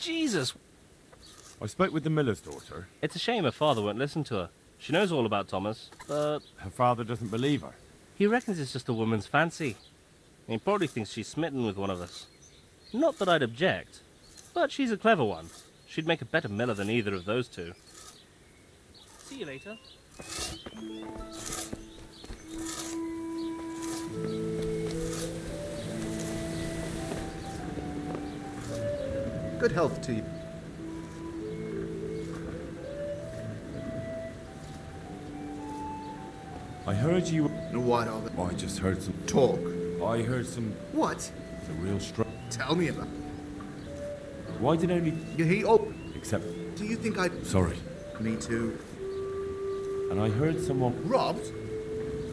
Jesus! I spoke with the miller's daughter. It's a shame her father won't listen to her. She knows all about Thomas, but... Her father doesn't believe her. he reckons it's just a woman's fancy. He probably thinks she's smitten with one of us. Not that I'd object, but she's a clever one. She'd make a better miller than either of those two. See you later. Good health to you. I heard you... What of it? I just heard some... Talk. I heard some... What? It's a real Tell me about it. Why did only... He... Oh, Except... do you think I... Sorry. Me too. And I heard someone... Robbed?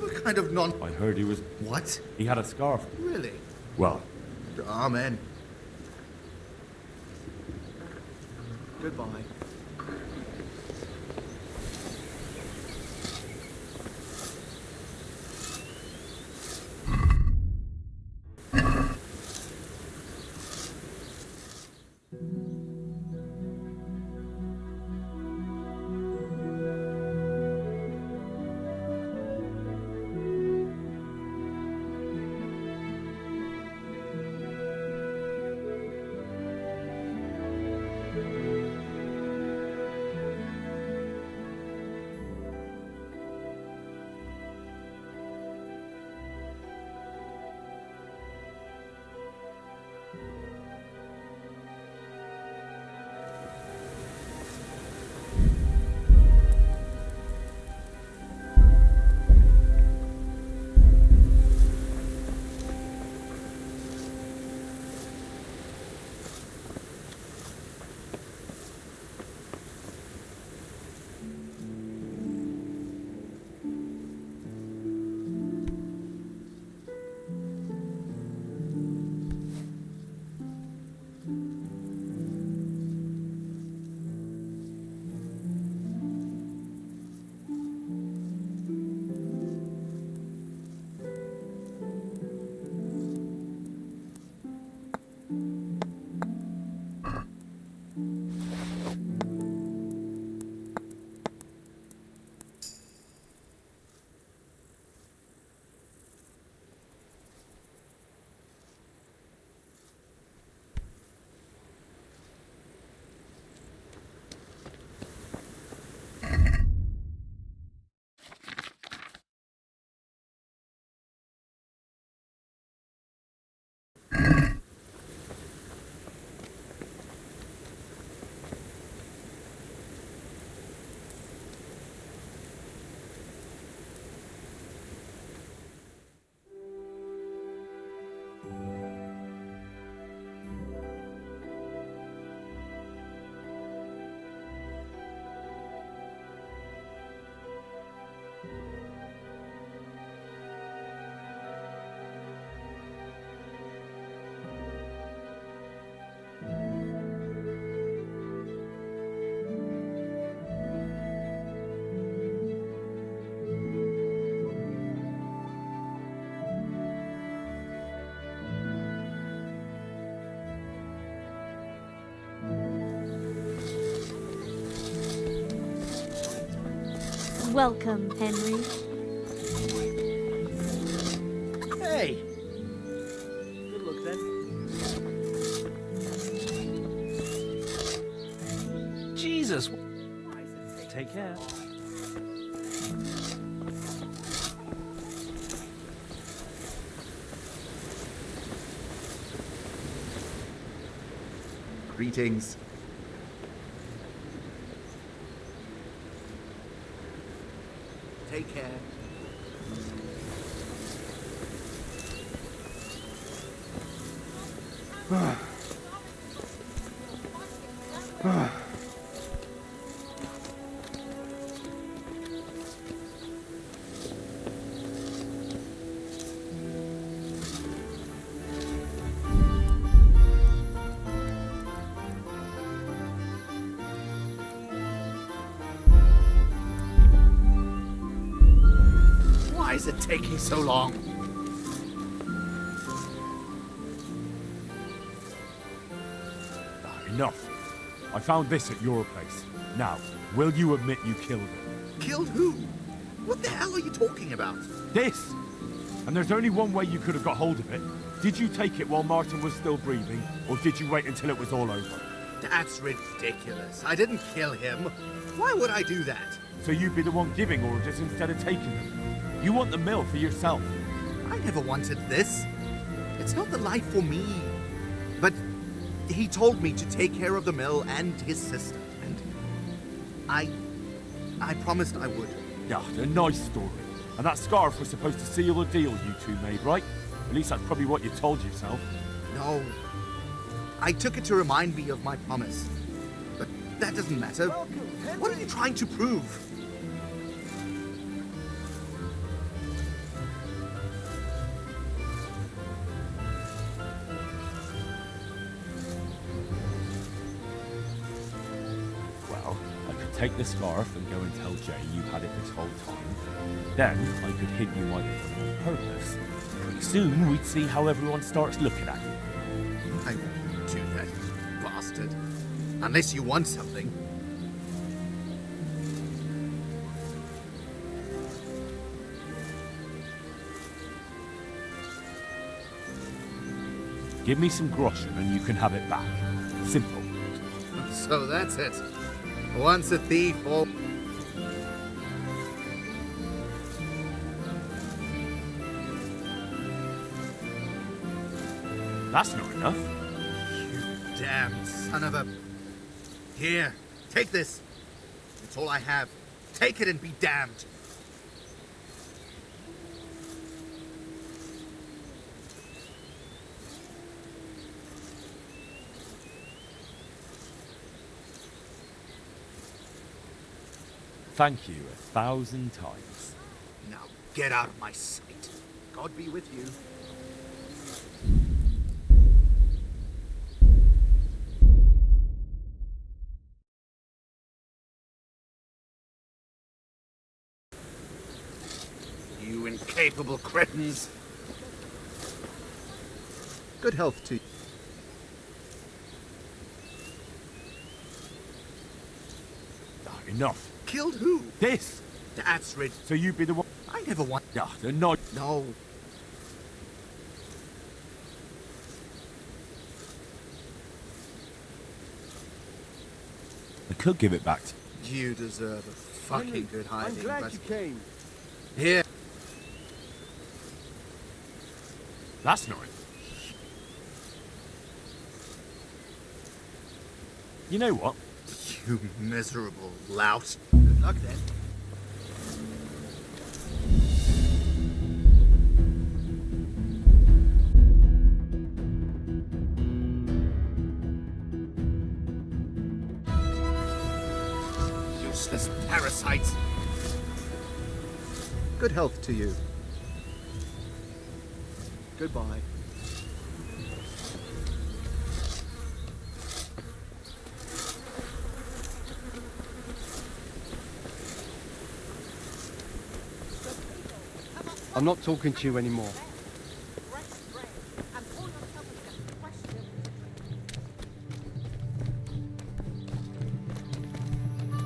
What kind of non... I heard he was... What? He had a scarf. Really? Well... Amen. Goodbye. Welcome, Henry. Hey! Good luck then. Jesus! Take care. Greetings. Take care. Why is it taking so long? Enough. I found this at your place. Now, will you admit you killed it? Killed who? What the hell are you talking about? This! And there's only one way you could have got hold of it. Did you take it while Martin was still breathing, or did you wait until it was all over? That's ridiculous. I didn't kill him. Why would I do that? So you'd be the one giving orders instead of taking them. You want the mill for yourself. I never wanted this. It's not the life for me. But he told me to take care of the mill and his sister, and I promised I would. Yeah, a nice story. And that scarf was supposed to seal the deal you two made, right? At least that's probably what you told yourself. No. I took it to remind me of my promise. But that doesn't matter. What are you trying to prove? Well, I could take the scarf and go and tell Jay you had it this whole time. Then I could hint you might have done it on purpose. Pretty soon we'd see how everyone starts looking at you. I won't do that, you bastard. Unless you want something. Give me some groschen and you can have it back. Simple. So that's it. Once a thief, all... That's not enough. You damned son of a... Here, take this. It's all I have. Take it and be damned. Thank you 1,000 times. Now get out of my sight. God be with you. You incapable cretins. Good health to you. Enough. Killed who? This! That's rid. So you'd be the one... I never want... No. No. I could give it back to You deserve a fucking Henry, good hiding. I'm glad but... you came. Here. That's not it. You know what? You miserable lout. Good luck then. Useless parasites. Good health to you. Goodbye. I'm not talking to you anymore.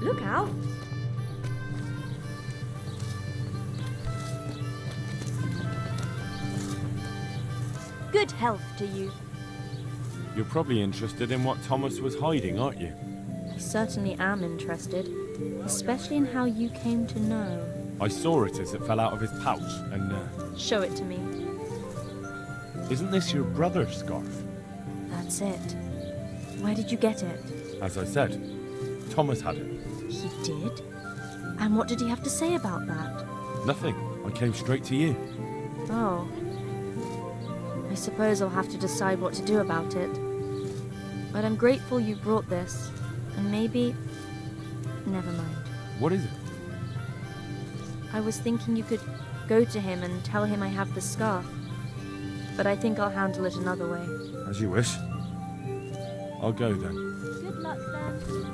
Look out! Good health to you. You're probably interested in what Thomas was hiding, aren't you? I certainly am interested, especially in how you came to know. I saw it as it fell out of his pouch, and, Show it to me. isn't this your brother's scarf? That's it. Where did you get it? As I said, Thomas had it. He did? And what did he have to say about that? Nothing. I came straight to you. Oh. I suppose I'll have to decide what to do about it. But I'm grateful you brought this. And maybe... Never mind. What is it? I was thinking you could go to him and tell him I have the scarf. But I think I'll handle it another way. As you wish. I'll go then. Good luck then.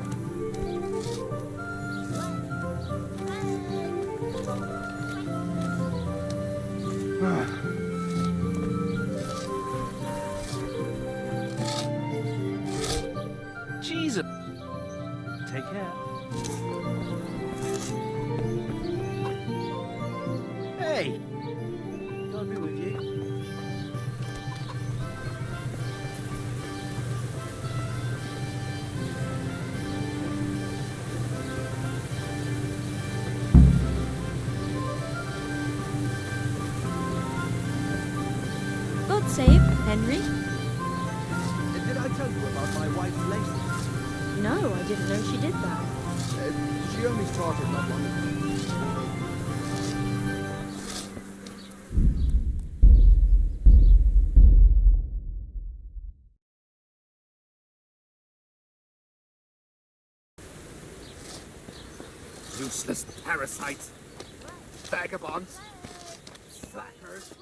Jesus. Take care. Hey! God be with you. God save Henry. Did I tell you about my wife's laces? No, I didn't know she did that. She only started not long ago. Useless parasites. Vagabonds. Slackers.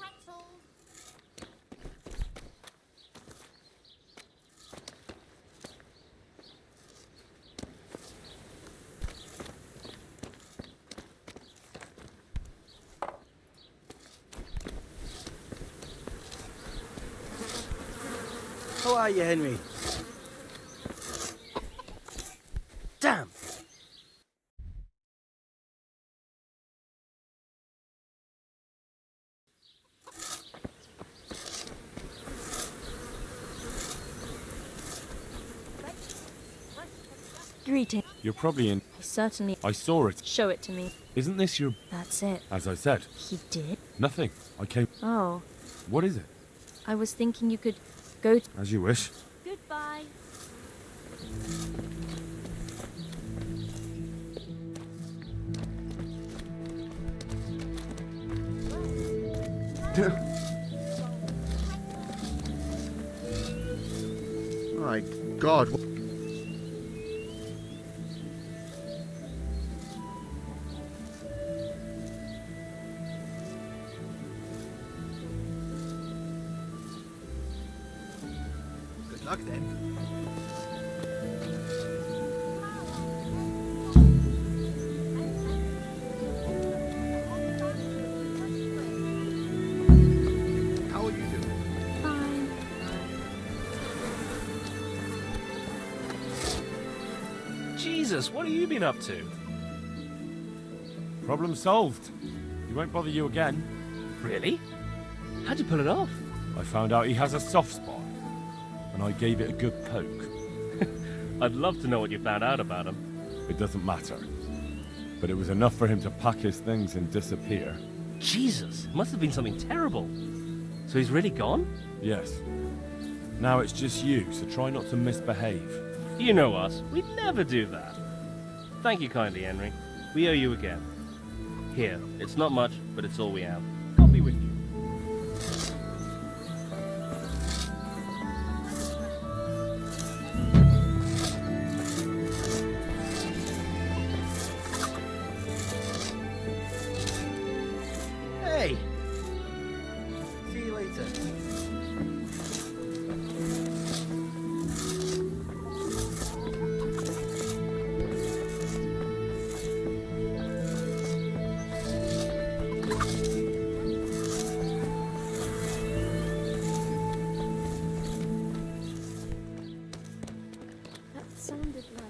How are you, Henry? Damn! Greeting. You're probably in... I certainly... I saw it. Show it to me. Isn't this your... That's it. As I said. He did? Nothing. I came... Oh. What is it? I was thinking you could go to... As you wish. Goodbye. My God. Good luck then. How are you doing? Fine. Jesus, what have you been up to? Problem solved. He won't bother you again. Really? How'd you pull it off? I found out he has a soft spot. And I gave it a good poke. I'd love to know what you found out about him. It doesn't matter. But it was enough for him to pack his things and disappear. Jesus, must have been something terrible. So he's really gone? Yes. Now it's just you, so try not to misbehave. You know us. We'd never do that. Thank you kindly, Henry. We owe you again. Here, it's not much, but it's all we have. God be with you. Hey! See you later. That sounded like...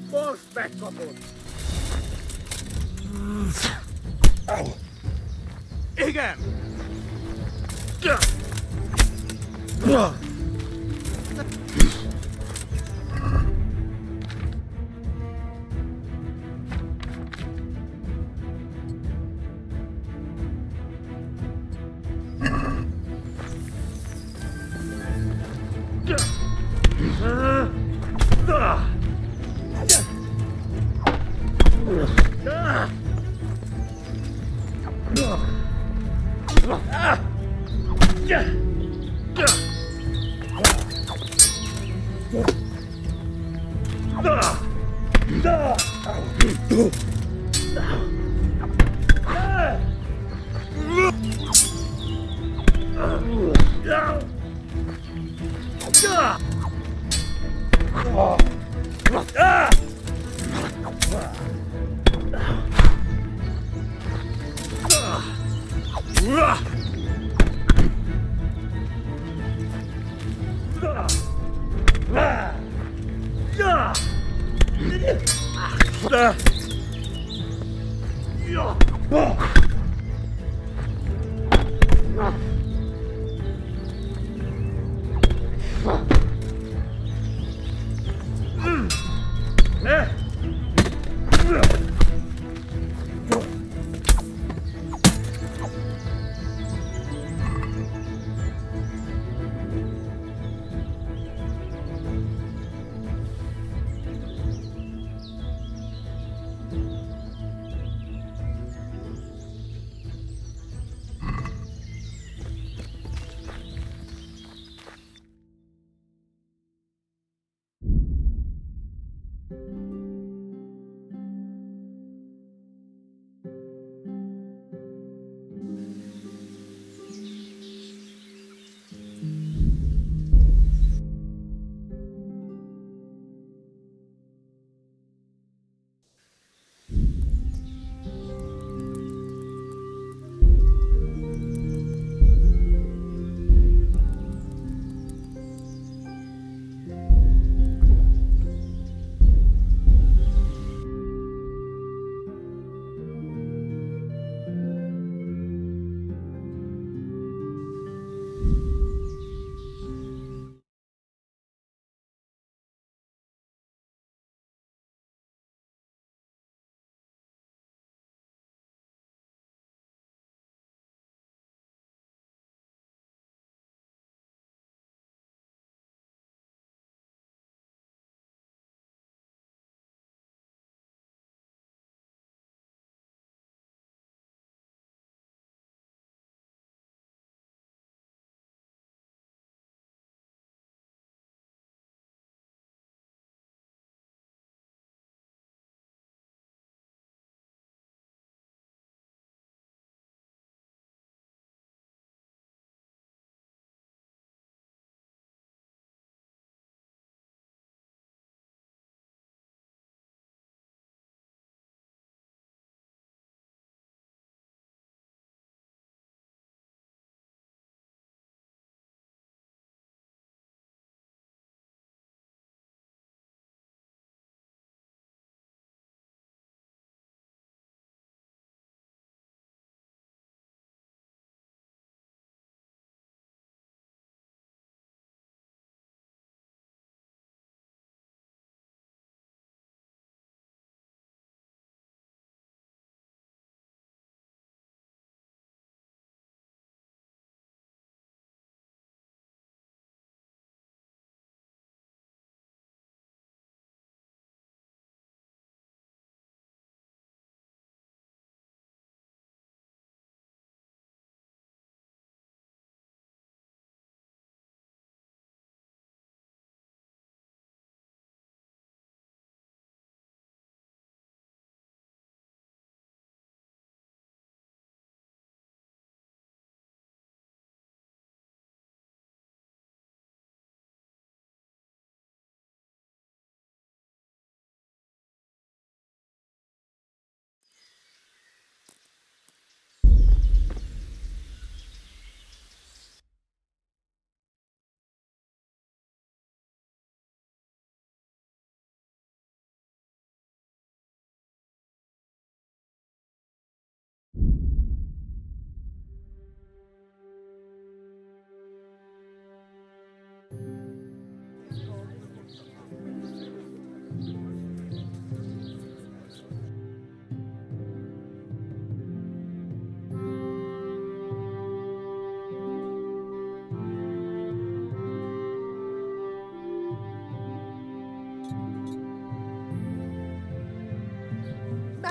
Force back kapot. Au. Igen!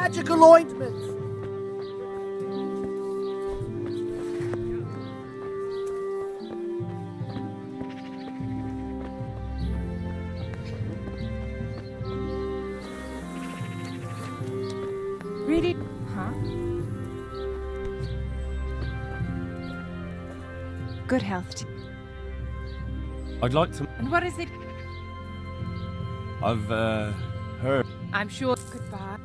magical ointment. Really? Huh? Good health. I'd like to... And what is it? I've, heard... I'm sure. Goodbye.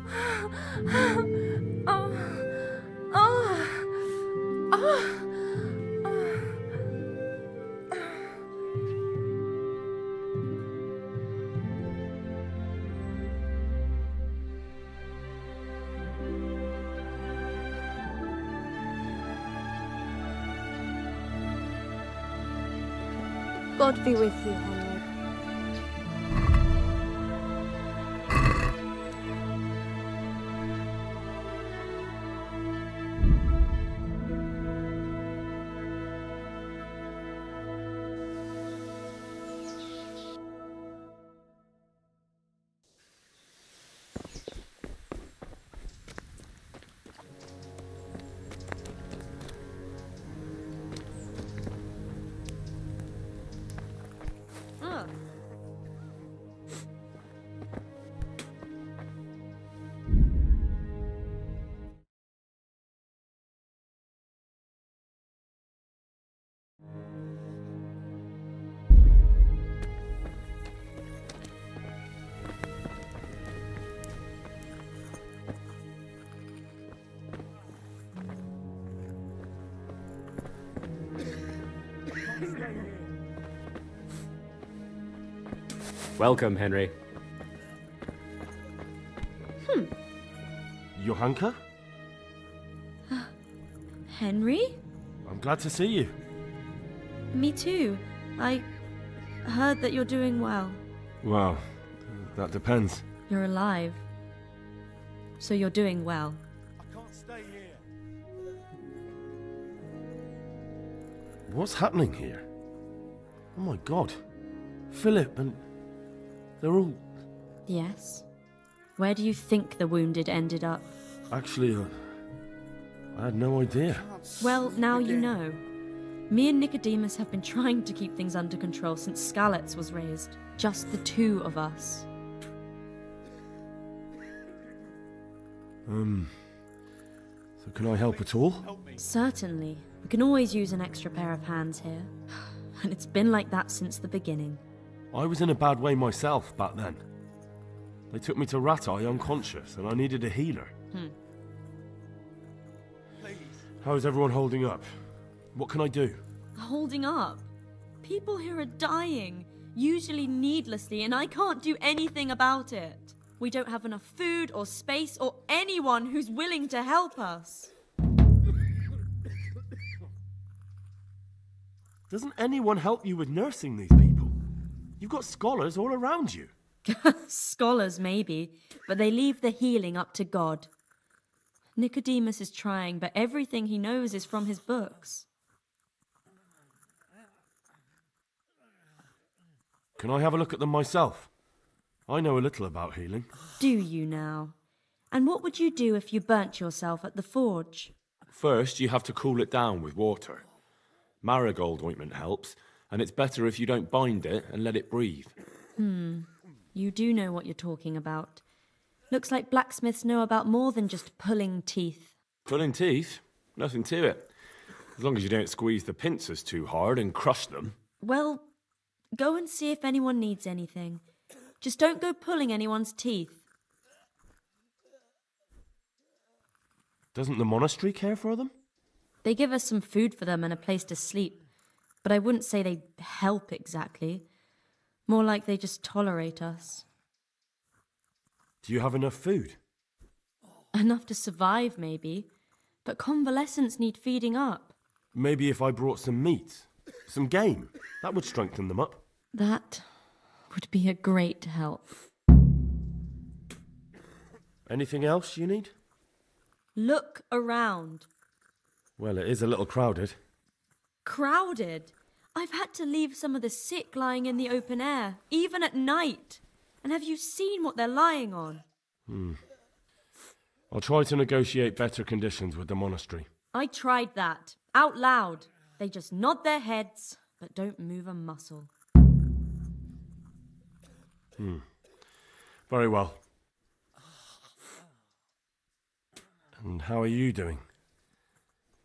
Oh. Oh. Oh. God be with you, Henry. Welcome, Henry. Johanka? Henry? I'm glad to see you. Me too. I heard that you're doing well. Well, that depends. You're alive. So you're doing well. I can't stay here. What's happening here? Oh my god. Philip and... they're all... Yes. Where do you think the wounded ended up? Actually, I had no idea. Well, now you know. Me and Nicodemus have been trying to keep things under control since Skalitz was raised. Just the two of us. So can I help at all? Certainly. We can always use an extra pair of hands here. And it's been like that since the beginning. I was in a bad way myself back then. They took me to Ratai unconscious, and I needed a healer. How is everyone holding up? What can I do? Holding up? People who are dying, usually needlessly, and I can't do anything about it. We don't have enough food or space or anyone who's willing to help us. Doesn't anyone help you with nursing these people? You've got scholars all around you. Scholars, maybe, but they leave the healing up to God. Nicodemus is trying, but everything he knows is from his books. Can I have a look at them myself? I know a little about healing. Do you now? And what would you do if you burnt yourself at the forge? First, you have to cool it down with water. Marigold ointment helps, and it's better if you don't bind it and let it breathe. You do know what you're talking about. Looks like blacksmiths know about more than just pulling teeth. Pulling teeth? Nothing to it. As long as you don't squeeze the pincers too hard and crush them. Well, go and see if anyone needs anything. Just don't go pulling anyone's teeth. Doesn't the monastery care for them? They give us some food for them and a place to sleep, but I wouldn't say they help exactly. More like they just tolerate us. Do you have enough food? Enough to survive, maybe, but convalescents need feeding up. Maybe if I brought some meat, some game, that would strengthen them up. That would be a great help. Anything else you need? Look around. Well, it is a little crowded. Crowded? I've had to leave some of the sick lying in the open air, even at night. And have you seen what they're lying on? I'll try to negotiate better conditions with the monastery. I tried that. Out loud. They just nod their heads, but don't move a muscle. Very well. And how are you doing?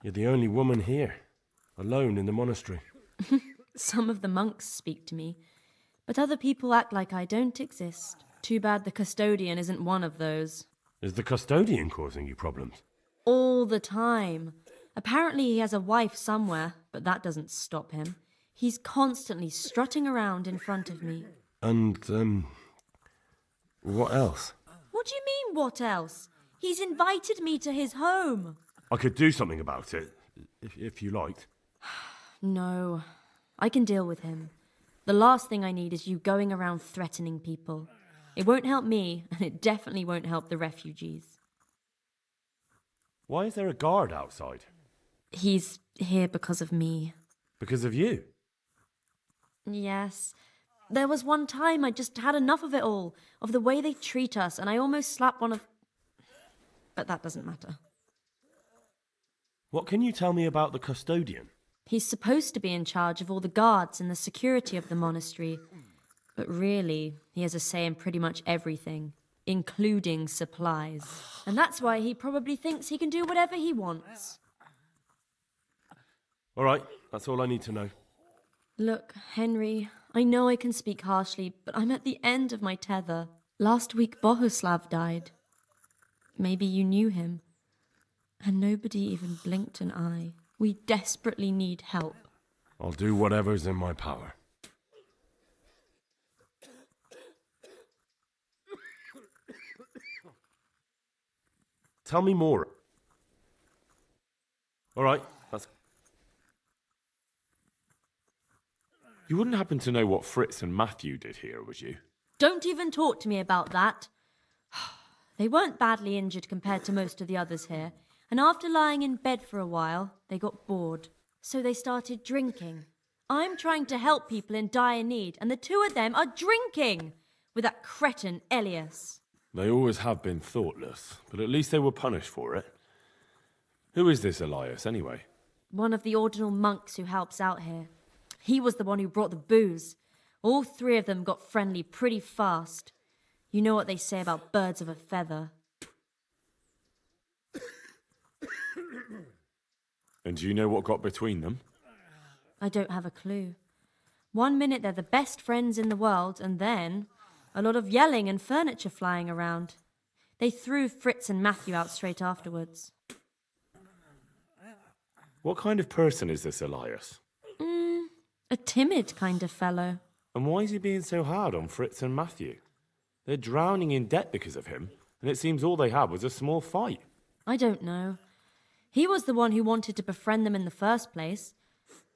You're the only woman here, alone in the monastery. Some of the monks speak to me, but other people act like I don't exist. Too bad the custodian isn't one of those. Is the custodian causing you problems? All the time. Apparently he has a wife somewhere, but that doesn't stop him. He's constantly strutting around in front of me. And, what else? What do you mean, what else? He's invited me to his home. I could do something about it, if you liked. No, I can deal with him. The last thing I need is you going around threatening people. It won't help me, and it definitely won't help the refugees. Why is there a guard outside? He's here because of me. Because of you? Yes. There was one time I just had enough of it all, of the way they treat us, and I almost slapped one of... But that doesn't matter. What can you tell me about the custodian? He's supposed to be in charge of all the guards and the security of the monastery. But really, he has a say in pretty much everything, including supplies. And that's why he probably thinks he can do whatever he wants. All right, that's all I need to know. Look, Henry, I know I can speak harshly, but I'm at the end of my tether. Last week, Bohuslav died. Maybe you knew him. And nobody even blinked an eye. We desperately need help. I'll do whatever's in my power. Tell me more. All right, that's... You wouldn't happen to know what Fritz and Matthew did here, would you? Don't even talk to me about that. They weren't badly injured compared to most of the others here, and after lying in bed for a while, they got bored. So they started drinking. I'm trying to help people in dire need, and the two of them are drinking with that cretin Elias. They always have been thoughtless, but at least they were punished for it. Who is this Elias, anyway? One of the ordinal monks who helps out here. He was the one who brought the booze. All three of them got friendly pretty fast. You know what they say about birds of a feather. And do you know what got between them? I don't have a clue. 1 minute they're the best friends in the world, and then a lot of yelling and furniture flying around. They threw Fritz and Matthew out straight afterwards. What kind of person is this Elias? A timid kind of fellow. And why is he being so hard on Fritz and Matthew? They're drowning in debt because of him, and it seems all they had was a small fight. I don't know. He was the one who wanted to befriend them in the first place.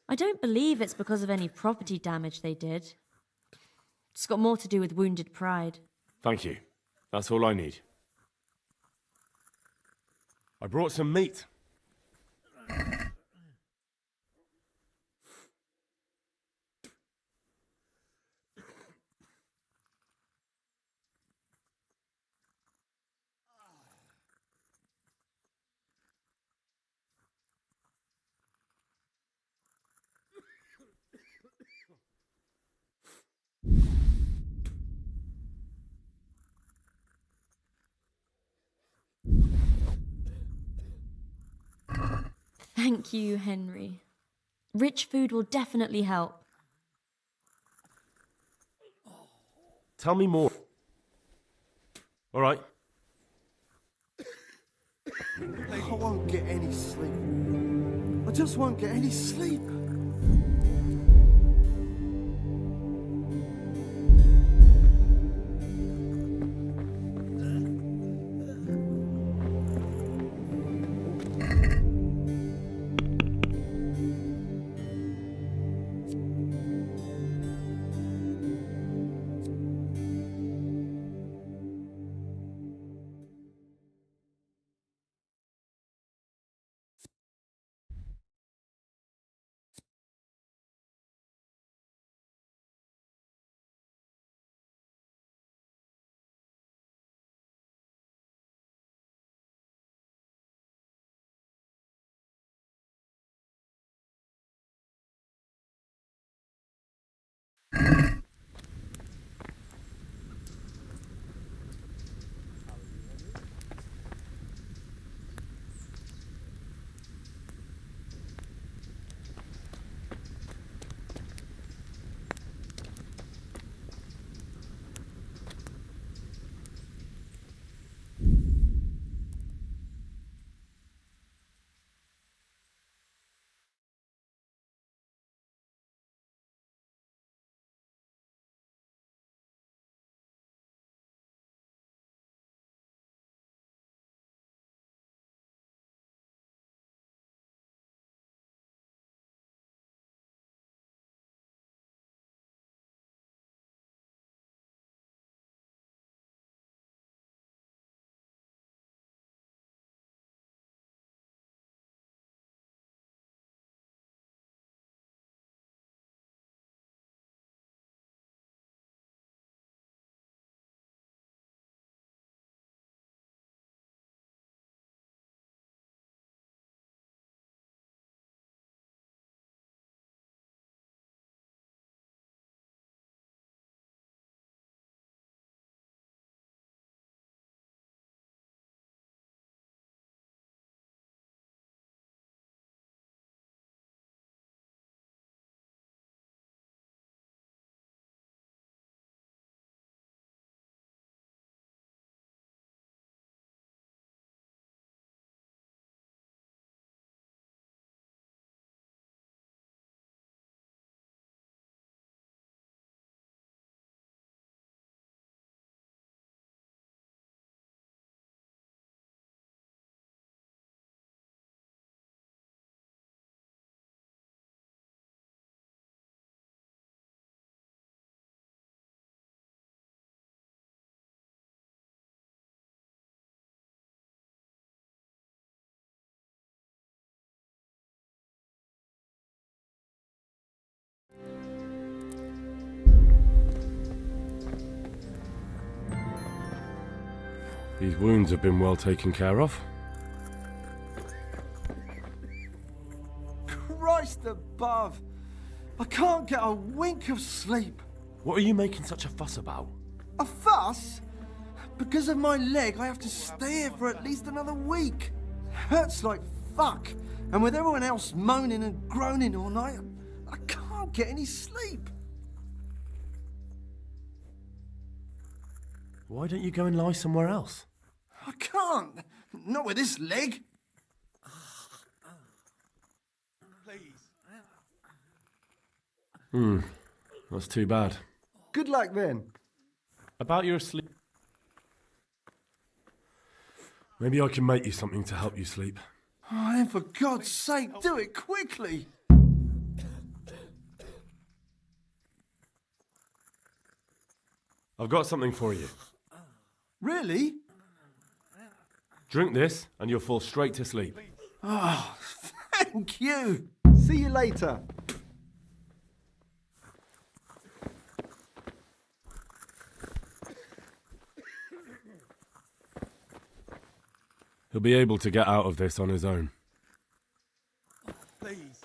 I don't believe it's because of any property damage they did. It's got more to do with wounded pride. Thank you. That's all I need. I brought some meat. Thank you, Henry. Rich food will definitely help. Tell me more. All right. I won't get any sleep. I just won't get any sleep. These wounds have been well taken care of. Christ above! I can't get a wink of sleep. What are you making such a fuss about? A fuss? Because of my leg, I have to stay here for at least another week. Hurts like fuck. And with everyone else moaning and groaning all night, I can't get any sleep. Why don't you go and lie somewhere else? I can't. Not with this leg. That's too bad. Good luck then. About your sleep. Maybe I can make you something to help you sleep. Oh, then for God's sake, do it quickly. I've got something for you. Really? Drink this and you'll fall straight to sleep. Oh, thank you. See you later. He'll be able to get out of this on his own. Please.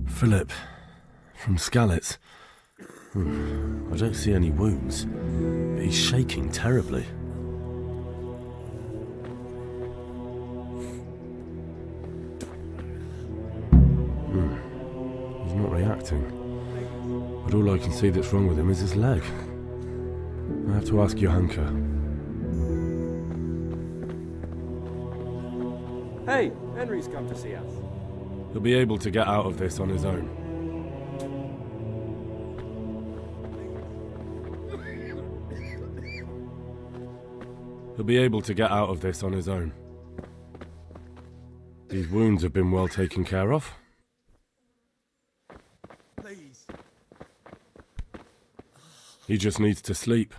Philip, from Skalitz. I don't see any wounds, but he's shaking terribly. He's not reacting. But all I can see that's wrong with him is his leg. I have to ask Johanka. Hey, Henry's come to see us. He'll be able to get out of this on his own. He'll be able to get out of this on his own. These wounds have been well taken care of. Please. He just needs to sleep.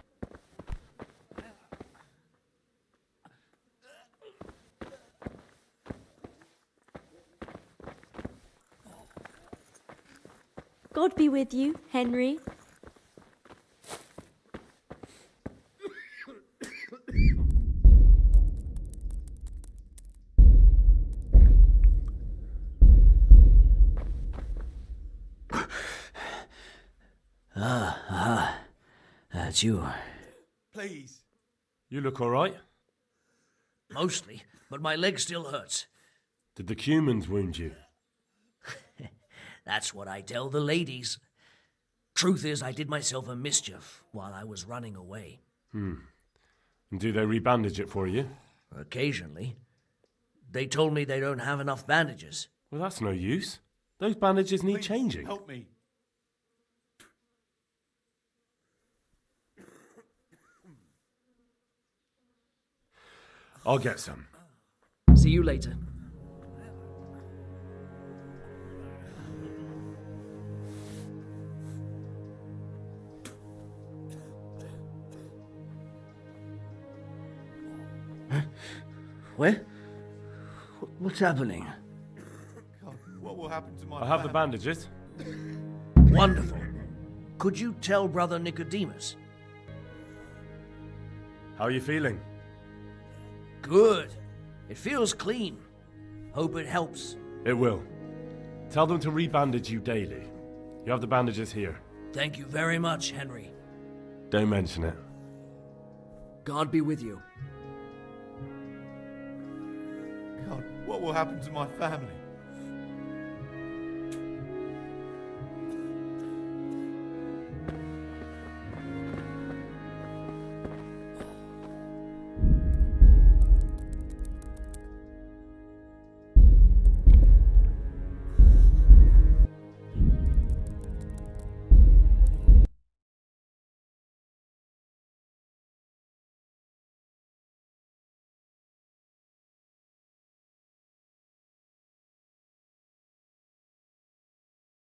God be with you, Henry. That's you. Please. You look all right? Mostly, but my leg still hurts. Did the humans wound you? That's what I tell the ladies. Truth is, I did myself a mischief while I was running away. And do they rebandage it for you? Occasionally. They told me they don't have enough bandages. Well, that's no use. Those bandages need Please, changing. help me. I'll get some. See you later. Where? What's happening? God, what will happen to my I have the family? bandages. Wonderful. Could you tell Brother Nicodemus? How are you feeling? Good. It feels clean. Hope it helps. It will. Tell them to rebandage you daily. You have the bandages here. Thank you very much, Henry. Don't mention it. God be with you. God, what will happen to my family?